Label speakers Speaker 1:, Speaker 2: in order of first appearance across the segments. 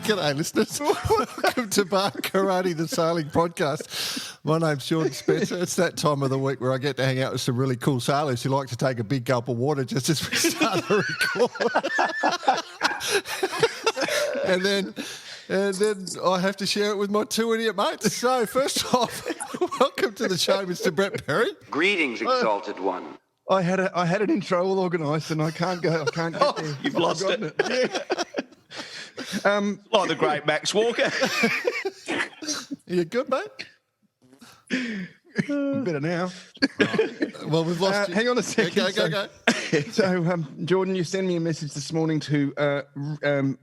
Speaker 1: G'day, listeners. Welcome to Bar Karate, the sailing podcast. My name's Sean Spencer. It's that time of the week where I get to hang out with some really cool sailors who like to take a big gulp of water just as we start the record. and then I have to share it with my two idiot mates. So first off, welcome to the show, Mr. Brett Perry.
Speaker 2: Greetings, exalted one.
Speaker 3: I had an intro all organised and I can't get there.
Speaker 4: You've lost it.
Speaker 3: Yeah.
Speaker 4: Like the great Max Walker.
Speaker 1: You good, mate?
Speaker 3: Better now.
Speaker 1: Well, we've lost you.
Speaker 3: Hang on a second.
Speaker 1: Go.
Speaker 3: So, Jordan, you sent me a message this morning to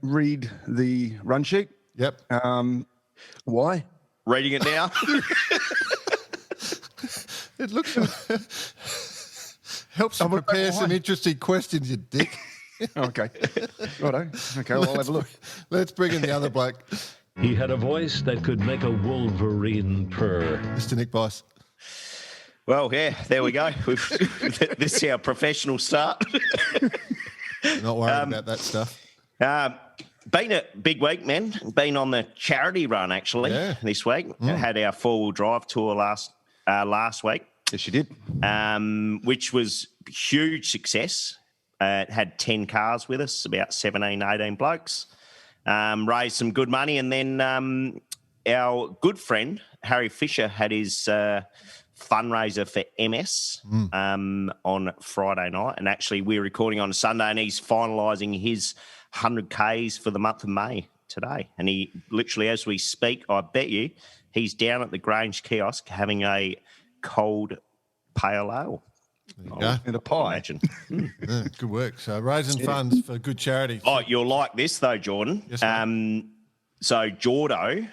Speaker 3: read the run sheet.
Speaker 1: Yep.
Speaker 3: Why?
Speaker 4: Reading it now.
Speaker 1: It looks like... Helps you prepare some interesting questions, you dick.
Speaker 3: Okay. Righto. Okay, well, I'll have a look.
Speaker 1: Let's bring in the other bloke.
Speaker 5: He had a voice that could make a wolverine purr.
Speaker 1: Mr. Nick Bice.
Speaker 4: Well, yeah, there we go. This is our professional start.
Speaker 1: Not worried about that stuff.
Speaker 4: Been a big week, man. Been on the charity run, actually, this week. Had our four-wheel drive tour last week.
Speaker 3: Yes, you did.
Speaker 4: Which was huge success. It had 10 cars with us, about 17, 18 blokes. Raised some good money. And then our good friend, Harry Fisher, had his fundraiser for MS on Friday night. And actually, we're recording on a Sunday, and he's finalising his 100 Ks for the month of May today. And he literally, as we speak, I bet you, he's down at the Grange kiosk having a cold pale ale.
Speaker 3: And a pie.
Speaker 4: Imagine.
Speaker 1: Yeah, good work. So raising funds for good charity.
Speaker 4: Oh, you'll like this though, Jordan.
Speaker 1: Yes,
Speaker 4: So Jordo,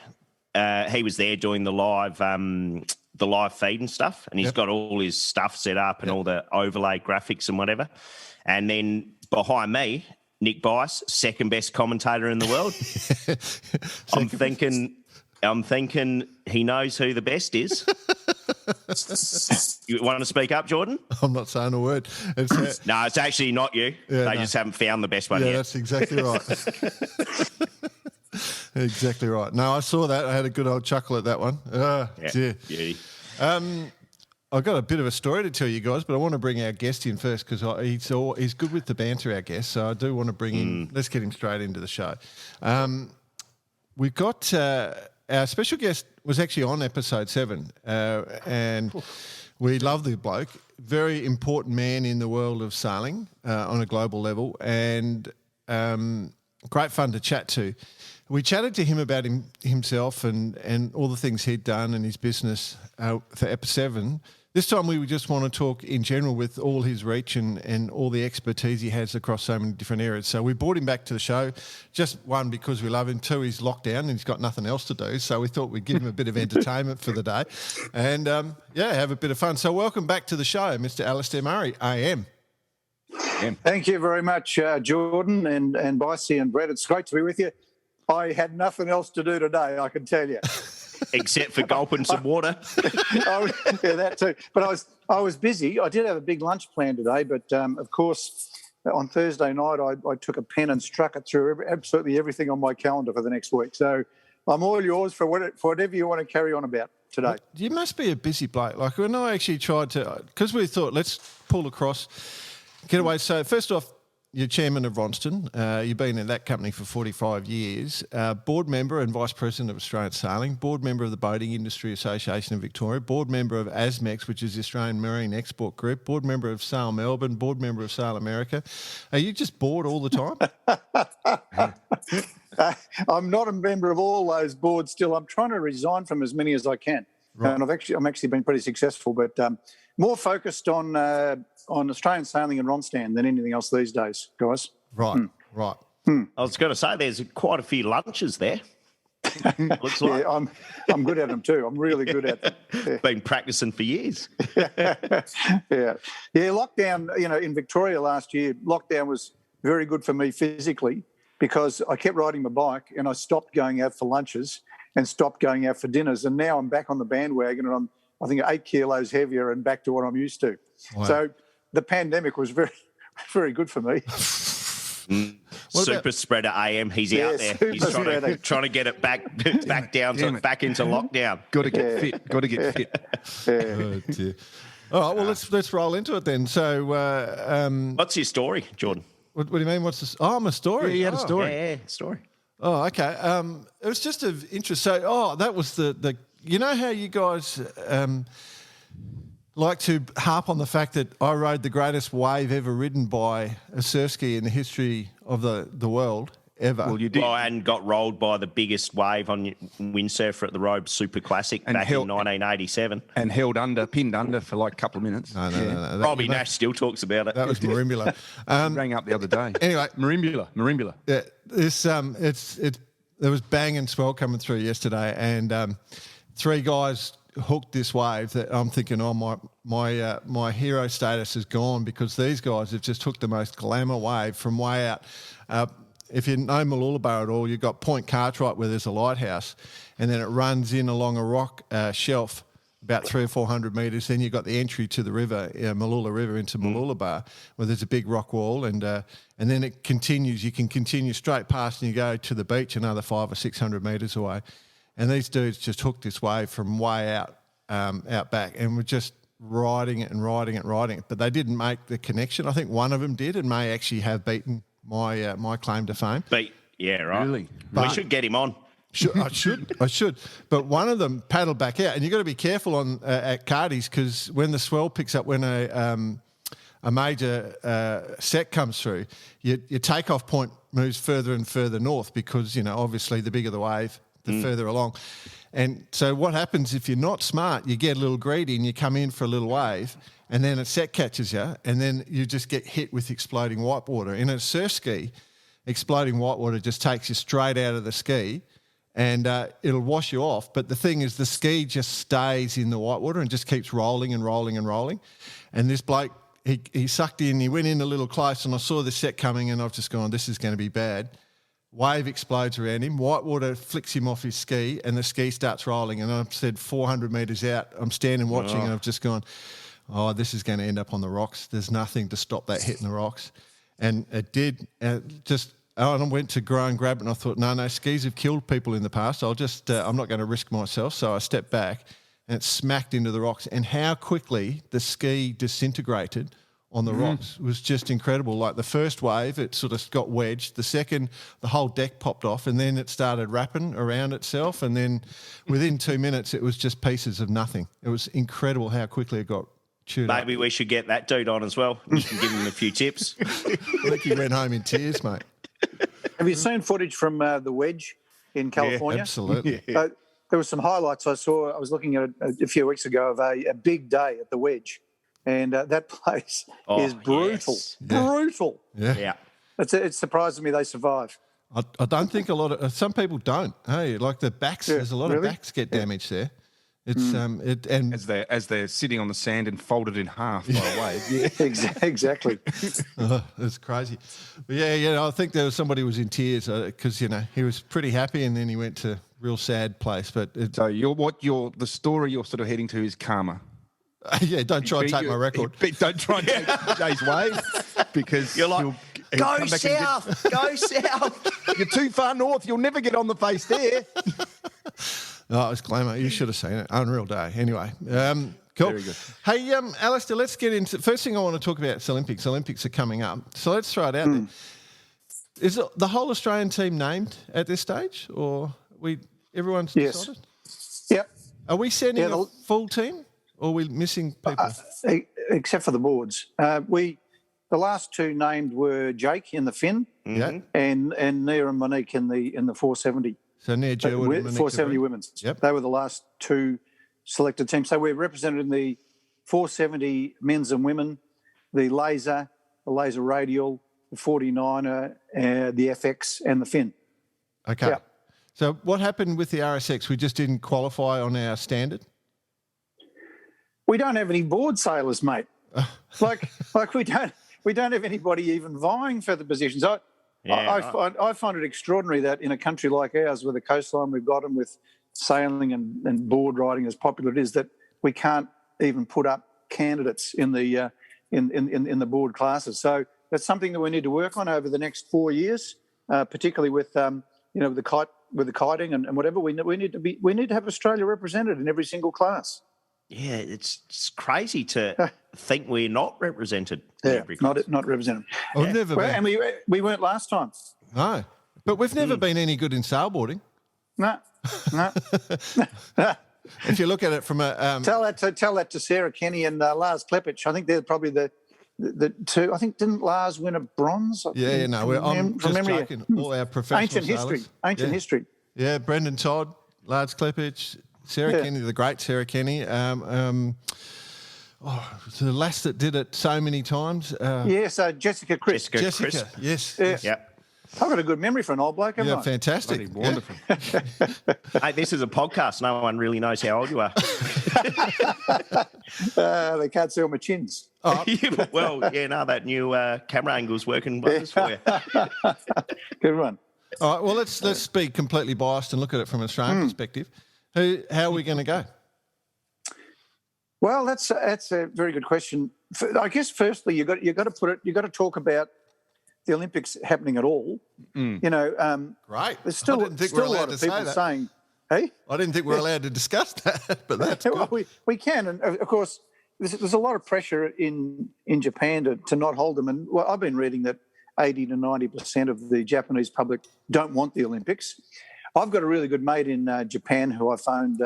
Speaker 4: he was there doing the live feed and stuff, and he's got all his stuff set up and all the overlay graphics and whatever. And then behind me, Nick Bice, second best commentator in the world. I'm thinking he knows who the best is. You want to speak up, Jordan?
Speaker 1: I'm not saying a word.
Speaker 4: No, it's actually not you. They just haven't found the best one yet.
Speaker 1: That's exactly right. Exactly right. No, I saw that. I had a good old chuckle at that one.
Speaker 4: Beauty.
Speaker 1: I've got a bit of a story to tell you guys, but I want to bring our guest in first because he's good with the banter, our guest. So I do want to bring in, let's get him straight into the show. We've got... our special guest was actually on episode 7, and we love the bloke. Very important man in the world of sailing on a global level, and great fun to chat to. We chatted to him about himself and all the things he'd done and his business for Ep 7. This time we just want to talk in general with all his reach and all the expertise he has across so many different areas. So we brought him back to the show, just one, because we love him, two, he's locked down and he's got nothing else to do. So we thought we'd give him a bit of entertainment for the day and, have a bit of fun. So welcome back to the show, Mr. Alistair Murray, AM.
Speaker 6: Thank you very much, Jordan and Bicey and Brett. It's great to be with you. I had nothing else to do today, I can tell you.
Speaker 4: Except for gulping some water.
Speaker 6: Yeah, that too. But I was busy. I did have a big lunch plan today, but of course, on Thursday night, I took a pen and struck it through absolutely everything on my calendar for the next week. So I'm all yours for whatever you want to carry on about today.
Speaker 1: You must be a busy bloke. Like when I actually tried to, because we thought, let's pull across, get away. So first off, you're chairman of Ronston. You've been in that company for 45 years. Board member and vice president of Australian Sailing. Board member of the Boating Industry Association of Victoria. Board member of ASMEX, which is the Australian Marine Export Group. Board member of Sail Melbourne. Board member of Sail America. Are you just bored all the time?
Speaker 6: I'm not a member of all those boards still. I'm trying to resign from as many as I can. Right. And I'm actually been pretty successful, but more focused on Australian sailing and Ronstan than anything else these days, guys.
Speaker 1: Right, right.
Speaker 4: I was going to say there's quite a few lunches there. Looks like.
Speaker 6: Yeah, I'm good at them too. I'm really good at them. Yeah.
Speaker 4: Been practicing for years.
Speaker 6: Yeah. Lockdown, in Victoria last year, lockdown was very good for me physically because I kept riding my bike and I stopped going out for lunches and stopped going out for dinners. And now I'm back on the bandwagon and I'm, I think, 8 kilos heavier and back to what I'm used to. Wow. So the pandemic was very, very good for me.
Speaker 4: Super Spreader AM, he's out there. He's trying to get it back back into lockdown.
Speaker 3: Got to get fit. Got to get fit.
Speaker 1: Oh, dear. All right, well, let's roll into it then. So,
Speaker 4: What's your story, Jordan?
Speaker 1: what do you mean? What's this? Oh, my story.
Speaker 3: Yeah, he had a story.
Speaker 4: Yeah, story.
Speaker 1: Oh, okay. It was just of interest. So, that was the you know how you guys like to harp on the fact that I rode the greatest wave ever ridden by a surf ski in the history of the world ever.
Speaker 3: Well, you did.
Speaker 4: Well, and got rolled by the biggest wave on windsurfer at the Robe Super Classic back in 1987.
Speaker 3: And pinned under for like a couple of minutes.
Speaker 1: No.
Speaker 4: Robbie Nash still talks about it.
Speaker 1: That was Marimbula.
Speaker 3: Rang up the other day.
Speaker 1: Anyway,
Speaker 3: Marimbula.
Speaker 1: Yeah, this there was bang and swell coming through yesterday, and 3 guys hooked this wave that I'm thinking, oh, my hero status is gone because these guys have just hooked the most glamour wave from way out. If you know Mooloolaba at all, you've got Point Cartwright where there's a lighthouse, and then it runs in along a rock shelf about 300 or 400 metres. Then you've got the entry to the river, Mooloola River into Mooloolaba, where there's a big rock wall, and then it continues. You can continue straight past and you go to the beach another 500 or 600 metres away. And these dudes just hooked this wave from way out back, and were just riding it. But they didn't make the connection. I think one of them did, and may actually have beaten my claim to fame.
Speaker 4: Yeah, right.
Speaker 3: Really?
Speaker 4: We should get him on.
Speaker 1: I should. But one of them paddled back out, and you've got to be careful on at Cardi's because when the swell picks up, when a major set comes through, your takeoff point moves further and further north because, obviously the bigger the wave, the further along. And so what happens if you're not smart, you get a little greedy and you come in for a little wave and then a set catches you and then you just get hit with exploding whitewater. In a surf ski, exploding whitewater just takes you straight out of the ski and it'll wash you off. But the thing is the ski just stays in the whitewater and just keeps rolling and rolling and rolling. And this bloke, he sucked in, he went in a little close and I saw the set coming and I've just gone, this is going to be bad. Wave explodes around him, whitewater flicks him off his ski and the ski starts rolling. And I've said 400 metres out, I'm standing watching and I've just gone, oh, this is going to end up on the rocks. There's nothing to stop that hitting the rocks. And it did. I went to grow and grab it and I thought, no, skis have killed people in the past. I'm not going to risk myself. So I stepped back and it smacked into the rocks. And how quickly the ski disintegrated on the rocks was just incredible. Like the first wave, it sort of got wedged. The second, the whole deck popped off and then it started wrapping around itself. And then within 2 minutes, it was just pieces of nothing. It was incredible how quickly it got chewed up.
Speaker 4: Maybe we should get that dude on as well. You can give him a few tips.
Speaker 1: I think he went home in tears, mate.
Speaker 6: Have you seen footage from the Wedge in California?
Speaker 1: Yeah, absolutely.
Speaker 6: There were some highlights I saw. I was looking at it a few weeks ago of a big day at the Wedge. And that place is brutal.
Speaker 4: Yes.
Speaker 6: Brutal.
Speaker 1: Yeah.
Speaker 6: It surprises me they survive.
Speaker 1: I don't think a lot of some people don't. Hey, like the backs, there's a lot of backs get damaged there. It's and
Speaker 3: As they're sitting on the sand and folded in half by a wave.
Speaker 6: Yeah, exactly.
Speaker 1: It's crazy. But I think there was somebody who was in tears because he was pretty happy and then he went to a real sad place. But
Speaker 3: So the story you're sort of heading to is karma.
Speaker 1: Don't try and take my record.
Speaker 3: Don't try and take Jay's wave because
Speaker 4: You're like,
Speaker 3: he'll
Speaker 4: go
Speaker 3: come back
Speaker 4: south, go south.
Speaker 3: You're too far north. You'll never get on the face there.
Speaker 1: Oh, it was glamour. You should have seen it. Unreal day. Anyway, cool.
Speaker 3: Very good.
Speaker 1: Hey, Alistair, let's get into... First thing I want to talk about is Olympics. Olympics are coming up. So let's throw it out there. Is the whole Australian team named at this stage or everyone's decided?
Speaker 6: Yep.
Speaker 1: Are we sending a full team or are we missing people?
Speaker 6: Except for the boards. The last 2 named were Jake in the Finn and Nia and Monique in the 470.
Speaker 1: So Nia Jerwood and Monique
Speaker 6: 470 women's.
Speaker 1: Yep.
Speaker 6: They were the last 2 selected teams. So we're represented in the 470 men's and women, the laser radial, the 49er, the FX and the Finn.
Speaker 1: Okay.
Speaker 6: Yep.
Speaker 1: So what happened with the RSX? We just didn't qualify on our standard?
Speaker 6: We don't have any board sailors, mate. like we don't have anybody even vying for the positions. I find it extraordinary that in a country like ours, with the coastline we've got and with sailing and board riding as popular it is, that we can't even put up candidates in the in the board classes. So that's something that we need to work on over the next 4 years. particularly with the kiting and whatever. We need to have Australia represented in every single class.
Speaker 4: Yeah, it's crazy to think we're not represented in every class.
Speaker 6: Not represented.
Speaker 1: We've never been.
Speaker 6: And we weren't last time.
Speaker 1: No, but we've never been any good in sailboarding.
Speaker 6: No.
Speaker 1: If you look at it from a
Speaker 6: tell that to Sarah Kenny and Lars Klepich. I think they're probably the two. I think didn't Lars win a bronze?
Speaker 1: Yeah, no, I'm just joking. All our professional
Speaker 6: ancient history.
Speaker 1: Yeah, Brendan Todd, Lars Klepich, Sarah Kenny, the great Sarah Kenny. The lass that did it so many times.
Speaker 6: Jessica Chris.
Speaker 1: Jessica, yes.
Speaker 4: Yeah.
Speaker 6: I've got a good memory for an old bloke, haven't I?
Speaker 1: Fantastic.
Speaker 3: Wonderful.
Speaker 4: Hey, this is a podcast. No one really knows how old you are.
Speaker 6: They can't see all my chins.
Speaker 1: Oh.
Speaker 4: That new camera angle's working wonders for you.
Speaker 6: Good one.
Speaker 1: All right, well, let's be completely biased and look at it from an Australian perspective. How are we going to go?
Speaker 6: Well, that's a very good question. I guess firstly you got to talk about the Olympics happening at all.
Speaker 1: Great.
Speaker 6: There's still a lot of people saying, "Hey."
Speaker 1: I didn't think we were allowed to discuss that, but that's good.
Speaker 6: Well, we can, and of course, there's a lot of pressure in Japan to not hold them. And I've been reading that 80 to 90% of the Japanese public don't want the Olympics. I've got a really good mate in Japan who I phoned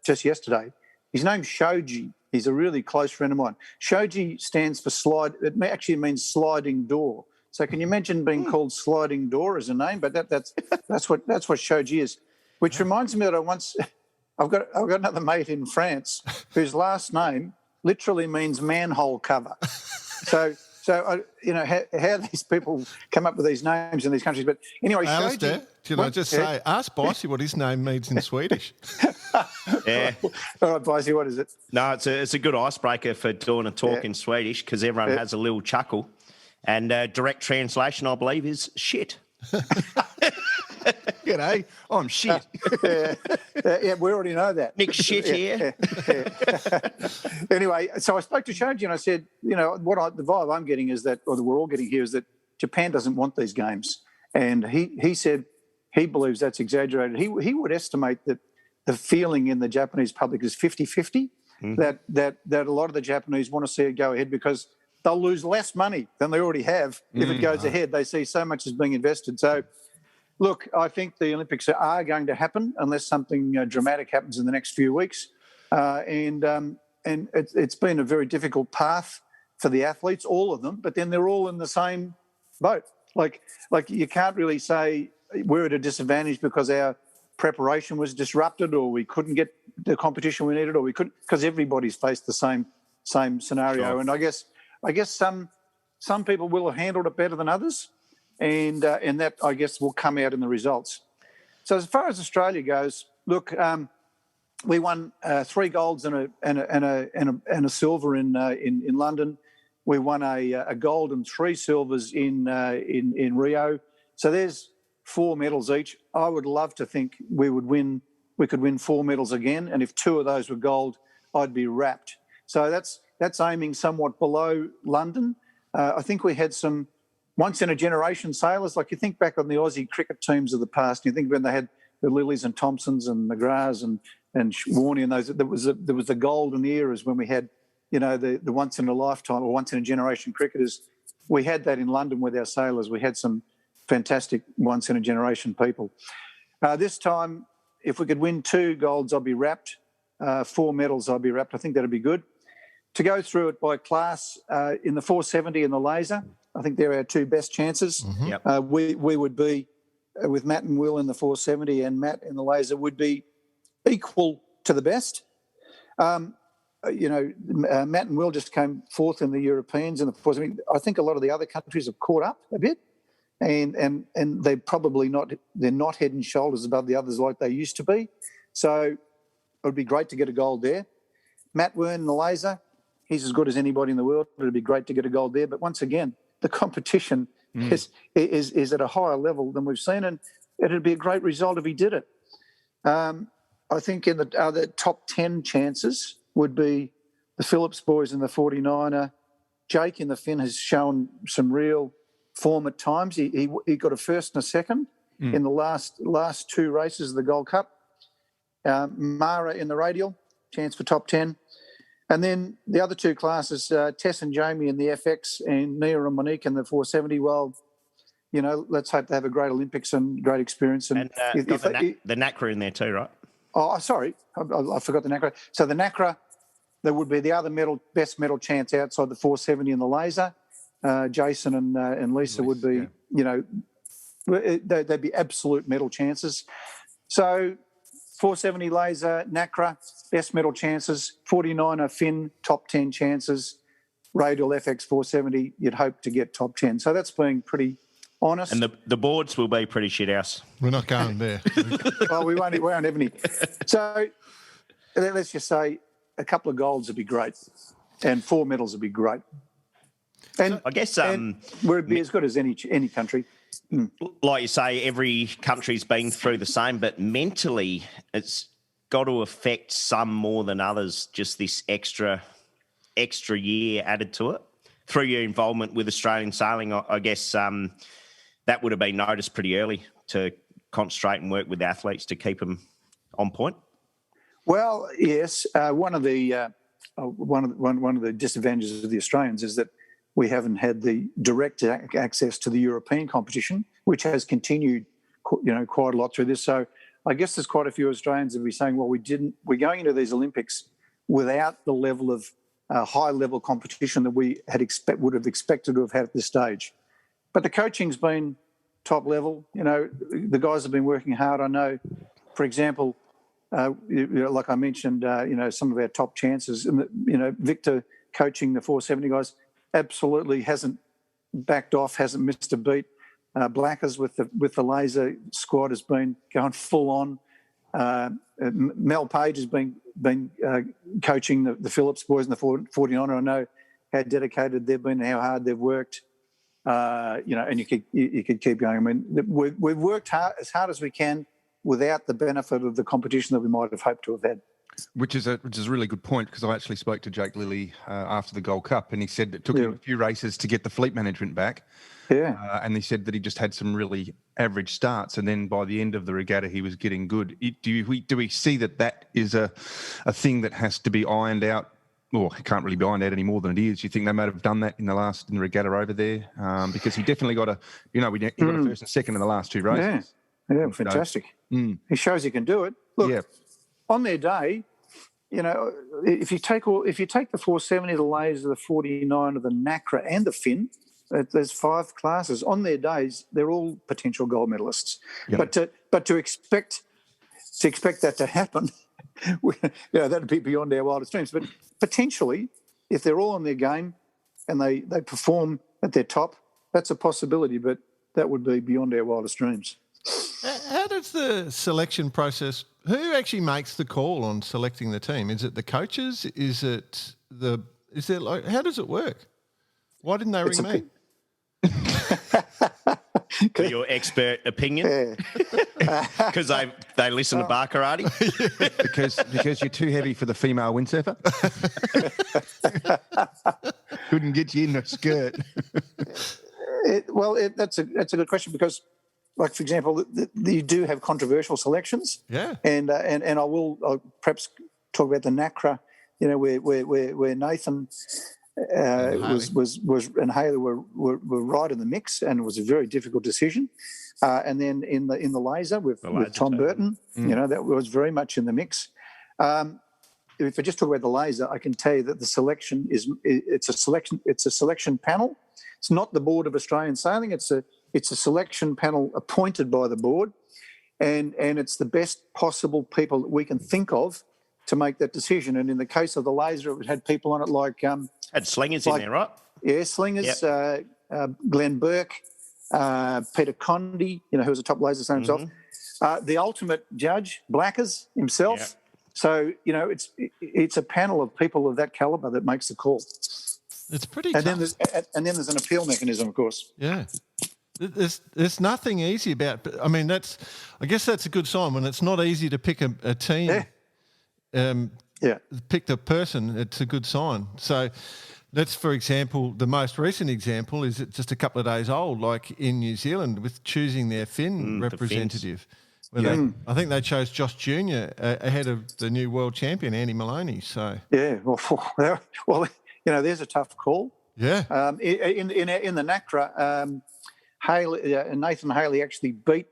Speaker 6: just yesterday. His name's Shoji. He's a really close friend of mine. Shoji stands for slide. It actually means sliding door. So can you imagine being called sliding door as a name? But that's what Shoji is. Which reminds me that I've got another mate in France whose last name literally means manhole cover. So how these people come up with these names in these countries. But anyway,
Speaker 1: Alistair, say, ask Bicey what his name means in Swedish.
Speaker 4: Yeah.
Speaker 6: All right, Bicey, what is it?
Speaker 4: No, it's a good icebreaker for doing a talk in Swedish because everyone has a little chuckle. And direct translation, I believe, is shit.
Speaker 3: G'day, I'm shit.
Speaker 6: We already know that.
Speaker 4: Nick shit here.
Speaker 6: Anyway, so I spoke to Shoji and I said, the vibe I'm getting is that, or that we're all getting here, is that Japan doesn't want these games. And he said he believes that's exaggerated. He would estimate that the feeling in the Japanese public is 50-50, that a lot of the Japanese want to see it go ahead because they'll lose less money than they already have if it goes ahead. They see so much is being invested. So, look, I think the Olympics are going to happen unless something dramatic happens in the next few weeks. And it's been a very difficult path for the athletes, all of them, but then they're all in the same boat. Like you can't really say we're at a disadvantage because our preparation was disrupted or we couldn't get the competition we needed or we couldn't, because everybody's faced the same scenario. Sure. And I guess some people will have handled it better than others, and that, I guess, will come out in the results. So as far as Australia goes, look, we won 3 golds and a silver in London. We won a gold and 3 silvers in Rio. So there's 4 medals each. I would love to think we could win 4 medals again, and if 2 of those were gold, I'd be rapt. So that's aiming somewhat below London. I think we had some once-in-a-generation sailors. Like you think back on the Aussie cricket teams of the past, you think when they had the Lillys and Thompsons and McGraths and Warney and those, there was the golden eras when we had, the once-in-a-lifetime or once-in-a-generation cricketers. We had that in London with our sailors. We had some fantastic once-in-a-generation people. This time, if we could win 2 golds, I'd be rapt. 4 medals, I'd be rapt. I think that'd be good. To go through it by class, in the 470 and the laser, I think they're our 2 best chances.
Speaker 4: Mm-hmm. Yep.
Speaker 6: We would be, with Matt and Will in the 470 and Matt in the laser, would be equal to the best. Matt and Will just came 4th in the Europeans in the 470. I think a lot of the other countries have caught up a bit, and they're probably they're not head and shoulders above the others like they used to be. So it would be great to get a gold there. Matt Wern in the laser, he's as good as anybody in the world. It would be great to get a gold there. But once again, the competition is at a higher level than we've seen, and it would be a great result if he did it. I think in the other top 10 chances would be the Phillips boys in the 49er. Jake in the Finn has shown some real form at times. He got a first and a second in the last two races of the Gold Cup. Mara in the radial, chance for top 10. And then the other two classes, Tess and Jamie in the FX and Nia and Monique in the 470. Well, let's hope they have a great Olympics and great experience. And
Speaker 4: got the NACRA in there too, right?
Speaker 6: Oh, sorry, I forgot the NACRA. So the NACRA, there would be the other best medal chance outside the 470 and the laser. Jason and Lisa would be, they'd be absolute medal chances. So 470 laser, NACRA, best medal chances. 49er Finn, top 10 chances. Radial FX 470, you'd hope to get top 10. So that's being pretty honest.
Speaker 4: And the boards will be pretty shit house.
Speaker 1: We're not going there.
Speaker 6: Oh, we won't have any. So let's just say a couple of golds would be great, and 4 medals would be great. And
Speaker 4: I guess
Speaker 6: we'd be as good as any country.
Speaker 4: Like you say, every country's been through the same, but mentally it's got to affect some more than others, just this extra year added to it. Through your involvement with Australian sailing, I guess that would have been noticed pretty early to concentrate and work with athletes to keep them on point.
Speaker 6: Well, yes. One of the disadvantages of the Australians is that we haven't had the direct access to the European competition, which has continued, quite a lot through this. So I guess there's quite a few Australians that will be saying, well, we're going into these Olympics without the level of high-level competition that we would have expected to have had at this stage. But the coaching's been top level. The guys have been working hard. I know, for example, like I mentioned, some of our top chances. Victor coaching the 470 guys absolutely hasn't backed off, hasn't missed a beat. Blackers with the laser squad has been going full on. Mel Page has been coaching the Phillips boys in the 49er. I know how dedicated they've been, how hard they've worked. And you could keep going. I mean, we've worked as hard as we can without the benefit of the competition that we might have hoped to have had.
Speaker 3: Which is a really good point, because I actually spoke to Jake Lilly after the Gold Cup, and he said it took him a few races to get the fleet management back.
Speaker 6: Yeah.
Speaker 3: And he said that he just had some really average starts, and then by the end of the regatta he was getting good. Do we see that is a thing that has to be ironed out? Well, it can't really be ironed out any more than it is. You think they might have done that in the regatta over there? Because he definitely got he got a first and second in the last two races.
Speaker 6: Yeah, fantastic. He shows he can do it. Look, on their day, if you take the 470, the laser, the 49, the NACRA, and the Finn, there's 5 classes. On their days, they're all potential gold medalists. Yep. But to expect that to happen, that'd be beyond our wildest dreams. But potentially, if they're all on their game and they perform at their top, that's a possibility. But that would be beyond our wildest dreams.
Speaker 1: How does the selection process? Who actually makes the call on selecting the team? Is it the coaches? How does it work? Why didn't they ring me?
Speaker 4: For your expert opinion, because they listen to Barkarati.
Speaker 3: because you're too heavy for the female windsurfer. Couldn't get you in a skirt.
Speaker 6: That's a good question, because, like, for example, you do have controversial selections.
Speaker 1: Yeah.
Speaker 6: And I'll perhaps talk about the NACRA, where Nathan and Haley were right in the mix, and it was a very difficult decision. And then in the laser with Tom Burton, that was very much in the mix. If I just talk about the laser, I can tell you that the selection it's a selection panel. It's not the Board of Australian Sailing. It's a selection panel appointed by the board, and it's the best possible people that we can think of to make that decision. And in the case of the laser, it had people on it like
Speaker 4: had slingers in there, right?
Speaker 6: Yeah, slingers. Yep. Glenn Burke, Peter Condy, who was a top laser sailor himself. The ultimate judge, Blackers himself. Yep. So it's a panel of people of that calibre that makes the call.
Speaker 1: It's pretty tough.
Speaker 6: And then there's an appeal mechanism, of course.
Speaker 1: Yeah. There's nothing easy about. I mean, I guess that's a good sign when it's not easy to pick a team.
Speaker 6: Yeah.
Speaker 1: Pick the person. It's a good sign. So That's, for example, the most recent example is just a couple of days old, like in New Zealand with choosing their Finn representative. I think they chose Josh Jr. Ahead of the new world champion, Andy Maloney. So
Speaker 6: yeah, well, there's a tough call.
Speaker 1: Yeah.
Speaker 6: In the NACRA, Nathan Haley actually beat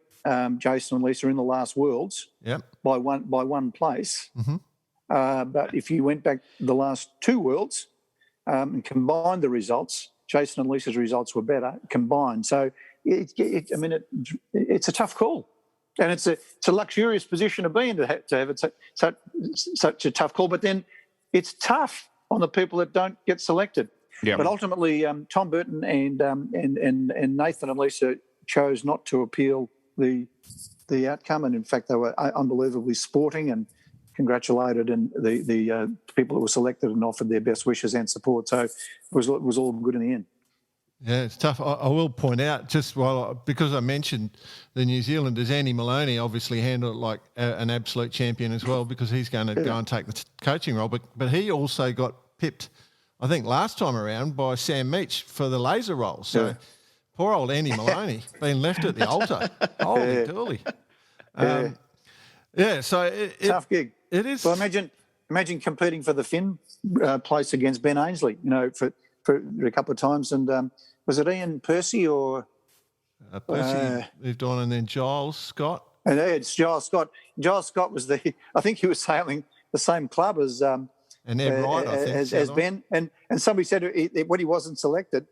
Speaker 6: Jason and Lisa in the last Worlds.
Speaker 1: Yep.
Speaker 6: By one place.
Speaker 1: Mm-hmm.
Speaker 6: But if you went back the last two Worlds and combined the results, Jason and Lisa's results were better combined. So it's a tough call, and it's a luxurious position to be in to have it such a tough call. But then it's tough on the people that don't get selected.
Speaker 3: Yeah.
Speaker 6: But ultimately, Tom Burton and Nathan and Lisa chose not to appeal the outcome, and in fact, they were unbelievably sporting and congratulated the people that were selected and offered their best wishes and support. So it was all good in the end.
Speaker 1: Yeah, it's tough. I will point out, because I mentioned the New Zealanders, Andy Maloney obviously handled it like an absolute champion as well, because he's going to go and take the coaching role. But he also got pipped, I think, last time around by Sam Meach for the laser role. So poor old Andy Maloney being left at the altar. Holy dooly. So
Speaker 6: tough gig.
Speaker 1: It is.
Speaker 6: Well, imagine competing for the Finn place against Ben Ainsley, for a couple of times. And was it Ian Percy or
Speaker 1: Percy moved on, and then Giles Scott?
Speaker 6: And it's Giles Scott. Giles Scott was I think he was sailing the same club as
Speaker 1: and Ed Wright, I think,
Speaker 6: as Ben. And somebody said when he wasn't selected,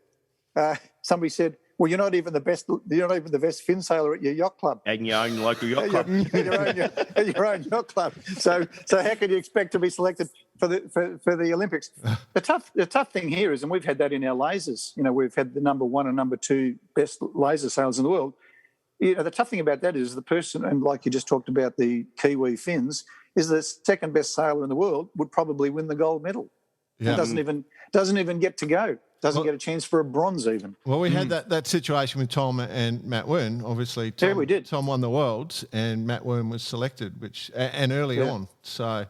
Speaker 6: somebody said, "Well, you're not even the best fin sailor at your yacht club,
Speaker 4: and your own local yacht club,
Speaker 6: your own yacht club. So how can you expect to be selected for the Olympics?" The tough thing here is, and we've had that in our lasers. We've had the number 1 and number 2 best laser sailors in the world. The tough thing about that is the person, and like you just talked about the Kiwi Finns, is the second best sailor in the world would probably win the gold medal. Yeah. It doesn't even get to go. Doesn't get a chance for a bronze even.
Speaker 1: Well, we had that situation with Tom and Matt Wern. Obviously, Tom,
Speaker 6: we did.
Speaker 1: Tom won the Worlds and Matt Wern was selected, and early on. So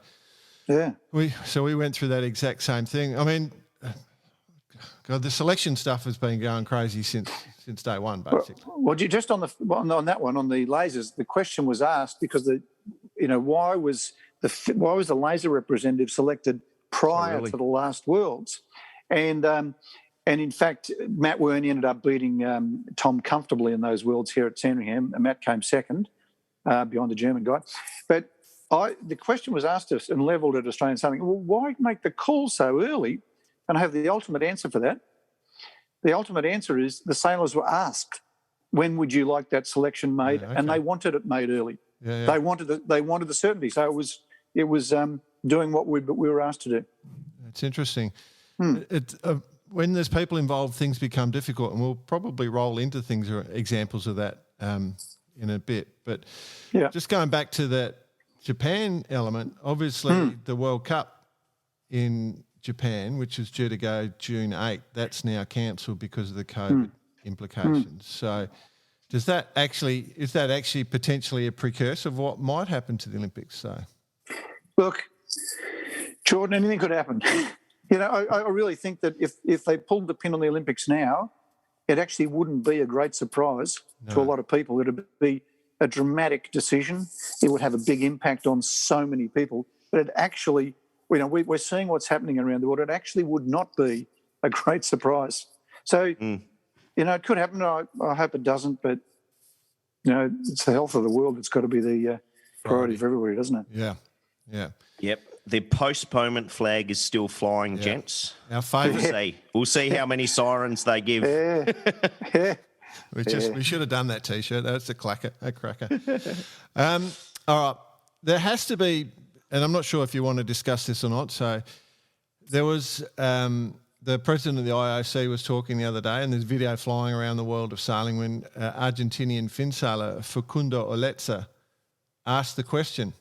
Speaker 1: we went through that exact same thing. I mean, God, the selection stuff has been going crazy since day one, basically.
Speaker 6: Well, just on that one, on the lasers, the question was asked because why was the laser representative selected prior to the last Worlds? And in fact, Matt Wern ended up beating Tom comfortably in those Worlds here at Sandringham, and Matt came second behind the German guy. But the question was asked us and levelled at Australian sailing, well, why make the call so early? And I have the ultimate answer for that. The ultimate answer is the sailors were asked, when would you like that selection made? And they wanted it made early. Yeah. They wanted the certainty. So it was doing what we were asked to do.
Speaker 1: It's interesting. When there's people involved, things become difficult, and we'll probably roll into things or examples of that in a bit. But just going back to that Japan element, obviously the World Cup in Japan, which is due to go June 8, that's now cancelled because of the COVID implications. So is that actually potentially a precursor of what might happen to the Olympics? So,
Speaker 6: look, Jordan, anything could happen. I really think that if they pulled the pin on the Olympics now, it actually wouldn't be a great surprise to a lot of people. It would be a dramatic decision. It would have a big impact on so many people. But it actually, we're seeing what's happening around the world. It actually would not be a great surprise. So, it could happen. I hope it doesn't. But, it's the health of the world that's got to be the priority for everybody, doesn't it?
Speaker 1: Yeah.
Speaker 4: Yep. The postponement flag is still flying, gents.
Speaker 1: Our favourite.
Speaker 4: We'll see how many sirens they give.
Speaker 1: We should have done that T-shirt. That's a cracker. All right. There has to be, and I'm not sure if you want to discuss this or not. So there was the president of the IOC was talking the other day, and there's video flying around the world of sailing when Argentinian fin sailor Facundo Oleza asked the question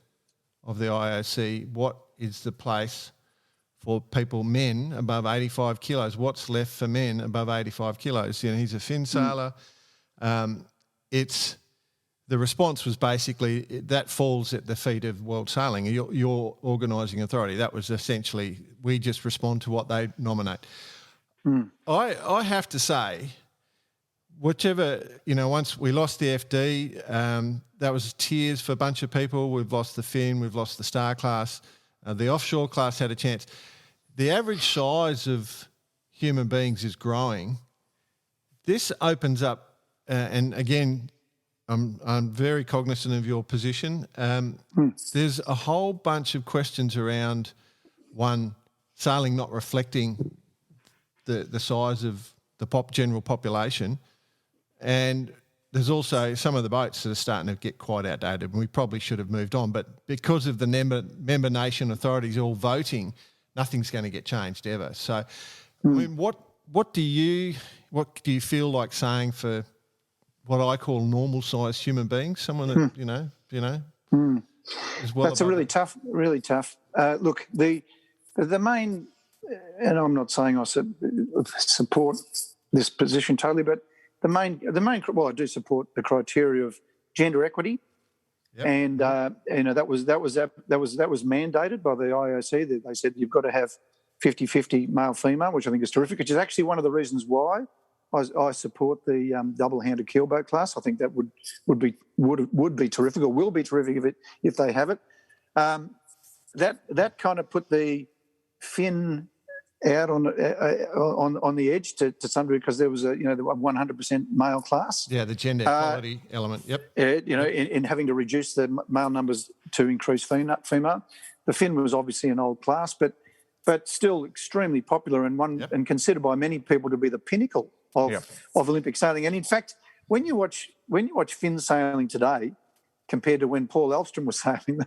Speaker 1: of the IOC, what is the place for men above 85 kilos? What's left for men above 85 kilos? He's a fin sailor. The response was basically that falls at the feet of World Sailing, your organising authority. That was essentially, we just respond to what they nominate. I have to say, whichever, once we lost the FD, that was tears for a bunch of people. We've lost the Finn, we've lost the Star class. The offshore class had a chance. The average size of human beings is growing. This opens up, and again, I'm very cognizant of your position. There's a whole bunch of questions around, one, sailing not reflecting the size of the general population, and there's also some of the boats that are starting to get quite outdated, and we probably should have moved on. But because of the member nation authorities all voting, nothing's going to get changed ever. So, I mean, what do you feel like saying for what I call normal sized human beings? Someone that is well.
Speaker 6: That's a really tough. Look, the main, and I'm not saying I support this position totally, but the main. Well, I do support the criteria of gender equity, and that was mandated by the IOC. That they said you've got to have 50-50 male-female, which I think is terrific. Which is actually one of the reasons why I support the double-handed keelboat class. I think that would be terrific, or will be terrific if they have it. That kind of put the Finn out on the edge to some degree, because there was the 100% male class.
Speaker 1: Yeah, the gender equality element. Yep.
Speaker 6: In having to reduce the male numbers to increase female. The Finn was obviously an old class, but still extremely popular and considered by many people to be the pinnacle of Olympic sailing. And in fact, when you watch Finn sailing today compared to when Paul Elvstrom was sailing,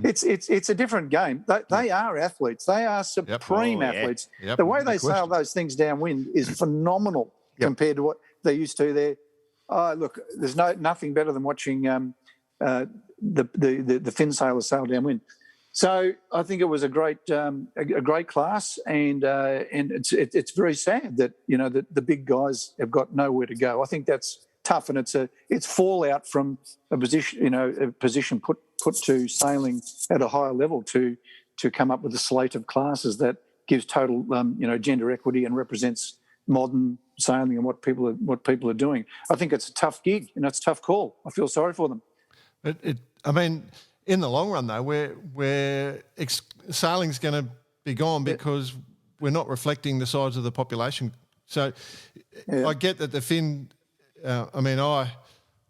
Speaker 6: it's a different game. They are athletes. They are supreme athletes.
Speaker 1: Yep.
Speaker 6: The way they sail those things downwind is phenomenal compared to what they used to there. Look, there's nothing better than watching the Finn sailors sail downwind. So I think it was a great class, and it's very sad that that the big guys have got nowhere to go. I think that's tough, and it's fallout from a position put to sailing at a higher level to come up with a slate of classes that gives total gender equity and represents modern sailing and what people are doing. I think it's a tough gig and it's a tough call. I feel sorry for them.
Speaker 1: I mean, in the long run, though, where sailing's going to be gone because we're not reflecting the size of the population. So I get that the Finn. I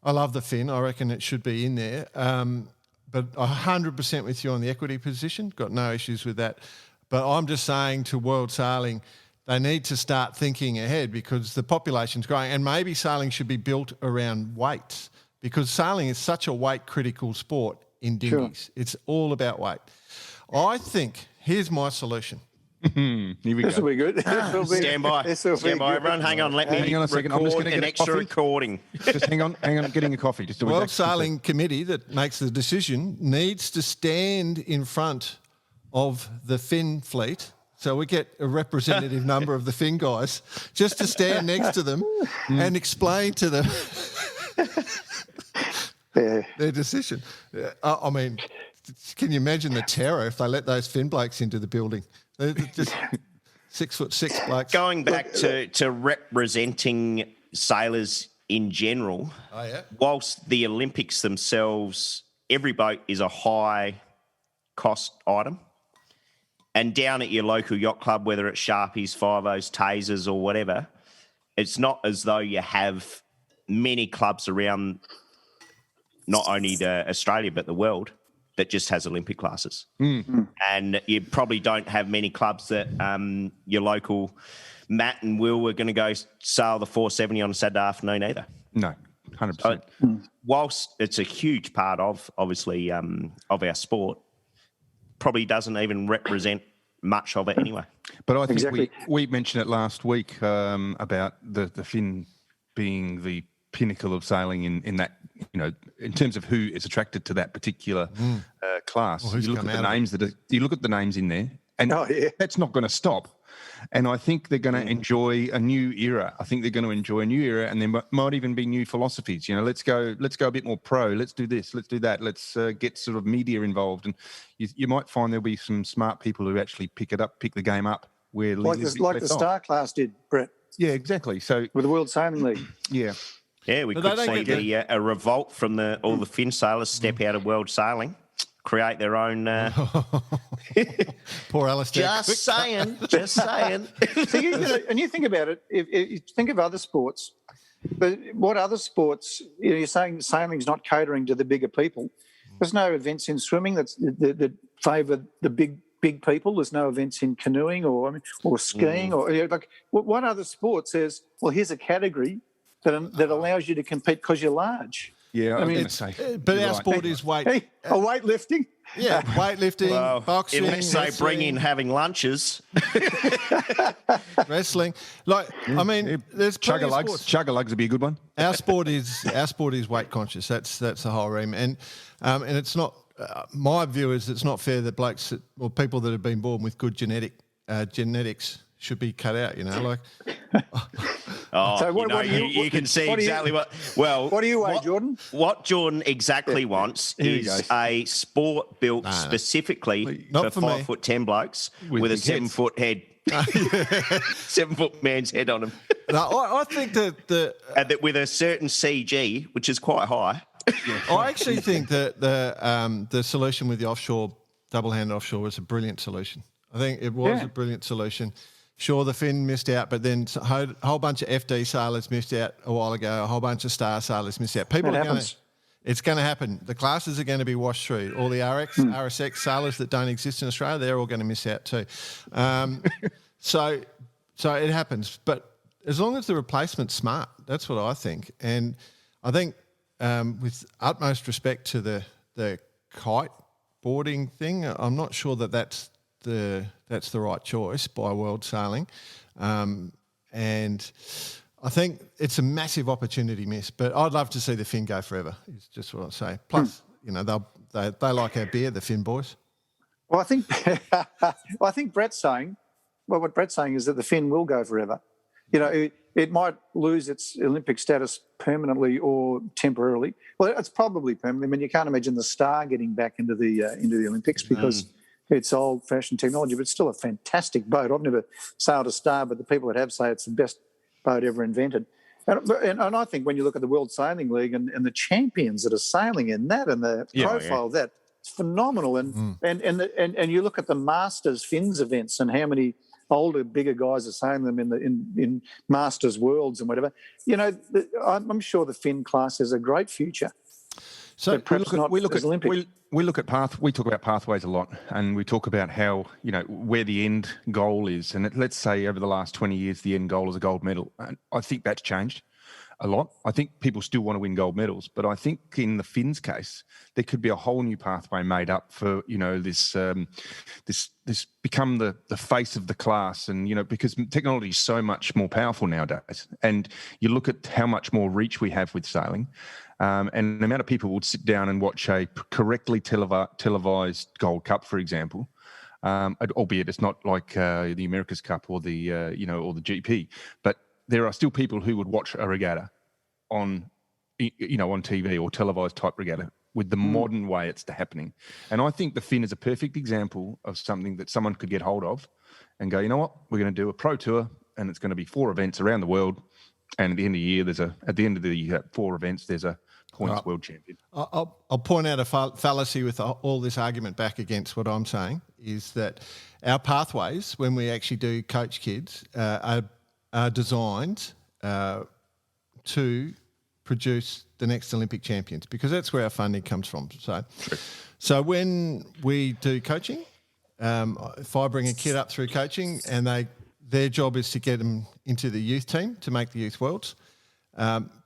Speaker 1: love the Finn. I reckon it should be in there. But 100% with you on the equity position. Got no issues with that. But I'm just saying to World Sailing, they need to start thinking ahead, because the population's growing, and maybe sailing should be built around weights, because sailing is such a weight-critical sport in dinghies. Sure. It's all about weight. I think, here's my solution.
Speaker 3: Here we
Speaker 6: this
Speaker 3: go.
Speaker 6: will be good.
Speaker 4: Stand by. Stand by, everyone. Hang on. Let me
Speaker 3: hang on a second. I'm just going to get
Speaker 4: an extra
Speaker 3: coffee.
Speaker 4: recording.
Speaker 3: Just hang on. Getting a coffee. Just
Speaker 1: World Sailing Committee that makes the decision needs to stand in front of the Finn fleet, so we get a representative number of the Finn guys, just to stand next to them and explain to them their decision. I mean, can you imagine the terror if they let those Finn blokes into the building? They're just 6'6" blokes.
Speaker 4: Going back to representing sailors in general, whilst the Olympics themselves, every boat is a high cost item. And down at your local yacht club, whether it's Sharpies, Fivos, Tasers or whatever, it's not as though you have many clubs around not only Australia but the world that just has Olympic classes. And you probably don't have many clubs that your local Matt and Will are going to go sail the 470 on a Saturday afternoon either.
Speaker 3: No, 100%.
Speaker 4: So, whilst it's a huge part of, obviously, of our sport, probably doesn't even represent much of it anyway.
Speaker 3: But I think we mentioned it last week about the Finn being the pinnacle of sailing in that, in terms of who is attracted to that particular class.
Speaker 1: Well,
Speaker 3: you look at the names in there, and that's not going to stop. And I think they're going to enjoy a new era. I think they're going to enjoy a new era, and there might even be new philosophies. Let's go a bit more pro. Let's do this. Let's do that. Let's get sort of media involved, and you might find there'll be some smart people who actually pick the game up where
Speaker 6: like the Star class did, Brett,
Speaker 3: Yeah, exactly. So
Speaker 6: with the World Sailing League.
Speaker 3: yeah,
Speaker 4: Yeah, we
Speaker 1: But
Speaker 4: could
Speaker 1: they don't
Speaker 4: see a revolt from all the Finn sailors step out of world sailing, create their own.
Speaker 1: Poor Alistair.
Speaker 4: Just saying.
Speaker 6: So and you think about it. If you think of other sports, but what other sports? You're saying sailing's not catering to the bigger people. There's no events in swimming that favour the big people. There's no events in canoeing or skiing or like what other sport says? Well, here's a category that allows you to compete because you're large.
Speaker 3: yeah.
Speaker 6: I mean,
Speaker 3: was gonna say,
Speaker 1: But
Speaker 3: you're
Speaker 1: our
Speaker 3: right.
Speaker 1: sport is weight.
Speaker 6: Hey, weightlifting.
Speaker 1: Yeah, weightlifting, boxing,
Speaker 4: unless they bring in
Speaker 1: wrestling,
Speaker 4: having lunches.
Speaker 1: wrestling. Like, I mean, there's plenty of sports.
Speaker 3: Chug-a-lugs would be a good one.
Speaker 1: Our sport is weight conscious. That's the whole remit, and it's not. My view is it's not fair that blokes or people that have been born with good genetics should be cut out. You know, like.
Speaker 4: Oh,
Speaker 6: So what do
Speaker 4: you can see exactly what. Well,
Speaker 6: What do you weigh, Jordan?
Speaker 4: What Jordan exactly wants
Speaker 3: Here he
Speaker 4: is
Speaker 3: goes.
Speaker 4: a sport built specifically
Speaker 1: Not
Speaker 4: for
Speaker 1: for me.
Speaker 4: 5'10" blokes with a
Speaker 3: big heads.
Speaker 4: 7-foot head, 7-foot man's head on him,
Speaker 1: No, I think that
Speaker 4: and that with a certain CG, which is quite high.
Speaker 1: I actually think that the solution with the offshore double-handed offshore was a brilliant solution. I think it was a brilliant solution. Sure, the Finn missed out, but then a whole bunch of FD sailors missed out a while ago. A whole bunch of Star sailors missed out. It's going to happen. The classes are going to be washed through. All the RSX sailors that don't exist in Australia, they're all going to miss out too. So it happens. But as long as the replacement's smart, that's what I think. And I think with utmost respect to the kite boarding thing, I'm not sure that's the right choice by World Sailing, and I think it's a massive opportunity miss. But I'd love to see the Finn go forever. Is just what I say. Plus, they like our beer, the Finn boys.
Speaker 6: Well, I think Brett's saying. Well, what Brett's saying is that the Finn will go forever. It might lose its Olympic status permanently or temporarily. Well, it's probably permanent. I mean, you can't imagine the Star getting back into the Olympics because it's old-fashioned technology, but it's still a fantastic boat. I've never sailed a Star, but the people that have say it's the best boat ever invented. And I think when you look at the World Sailing League and the champions that are sailing in that and the profile of that, it's phenomenal. And you look at the Masters Finns events and how many older, bigger guys are sailing them in Masters Worlds and whatever. I'm sure the Finn class has a great future.
Speaker 3: So we look at we talk about pathways a lot, and we talk about how where the end goal is. And let's say over the last 20 years, the end goal is a gold medal. And I think that's changed a lot. I think people still want to win gold medals, but I think in the Finns case, there could be a whole new pathway made up for this become the face of the class, and because technology is so much more powerful nowadays. And you look at how much more reach we have with sailing. And the amount of people would sit down and watch a correctly televised Gold Cup, for example, albeit it's not like the America's Cup or the or the GP, but there are still people who would watch a regatta on TV or televised type regatta with the modern way it's happening. And I think the Finn is a perfect example of something that someone could get hold of and go, you know what, we're going to do a pro tour, and it's going to be 4 events around the world. And at the end of the year, at the end of the 4 events, there's a points world champion.
Speaker 1: I'll point out a fallacy with all this argument back against what I'm saying is that our pathways, when we actually do coach kids, are designed to produce the next Olympic champions, because that's where our funding comes from. So when we do coaching, if I bring a kid up through coaching and their job is to get them into the youth team to make the youth worlds,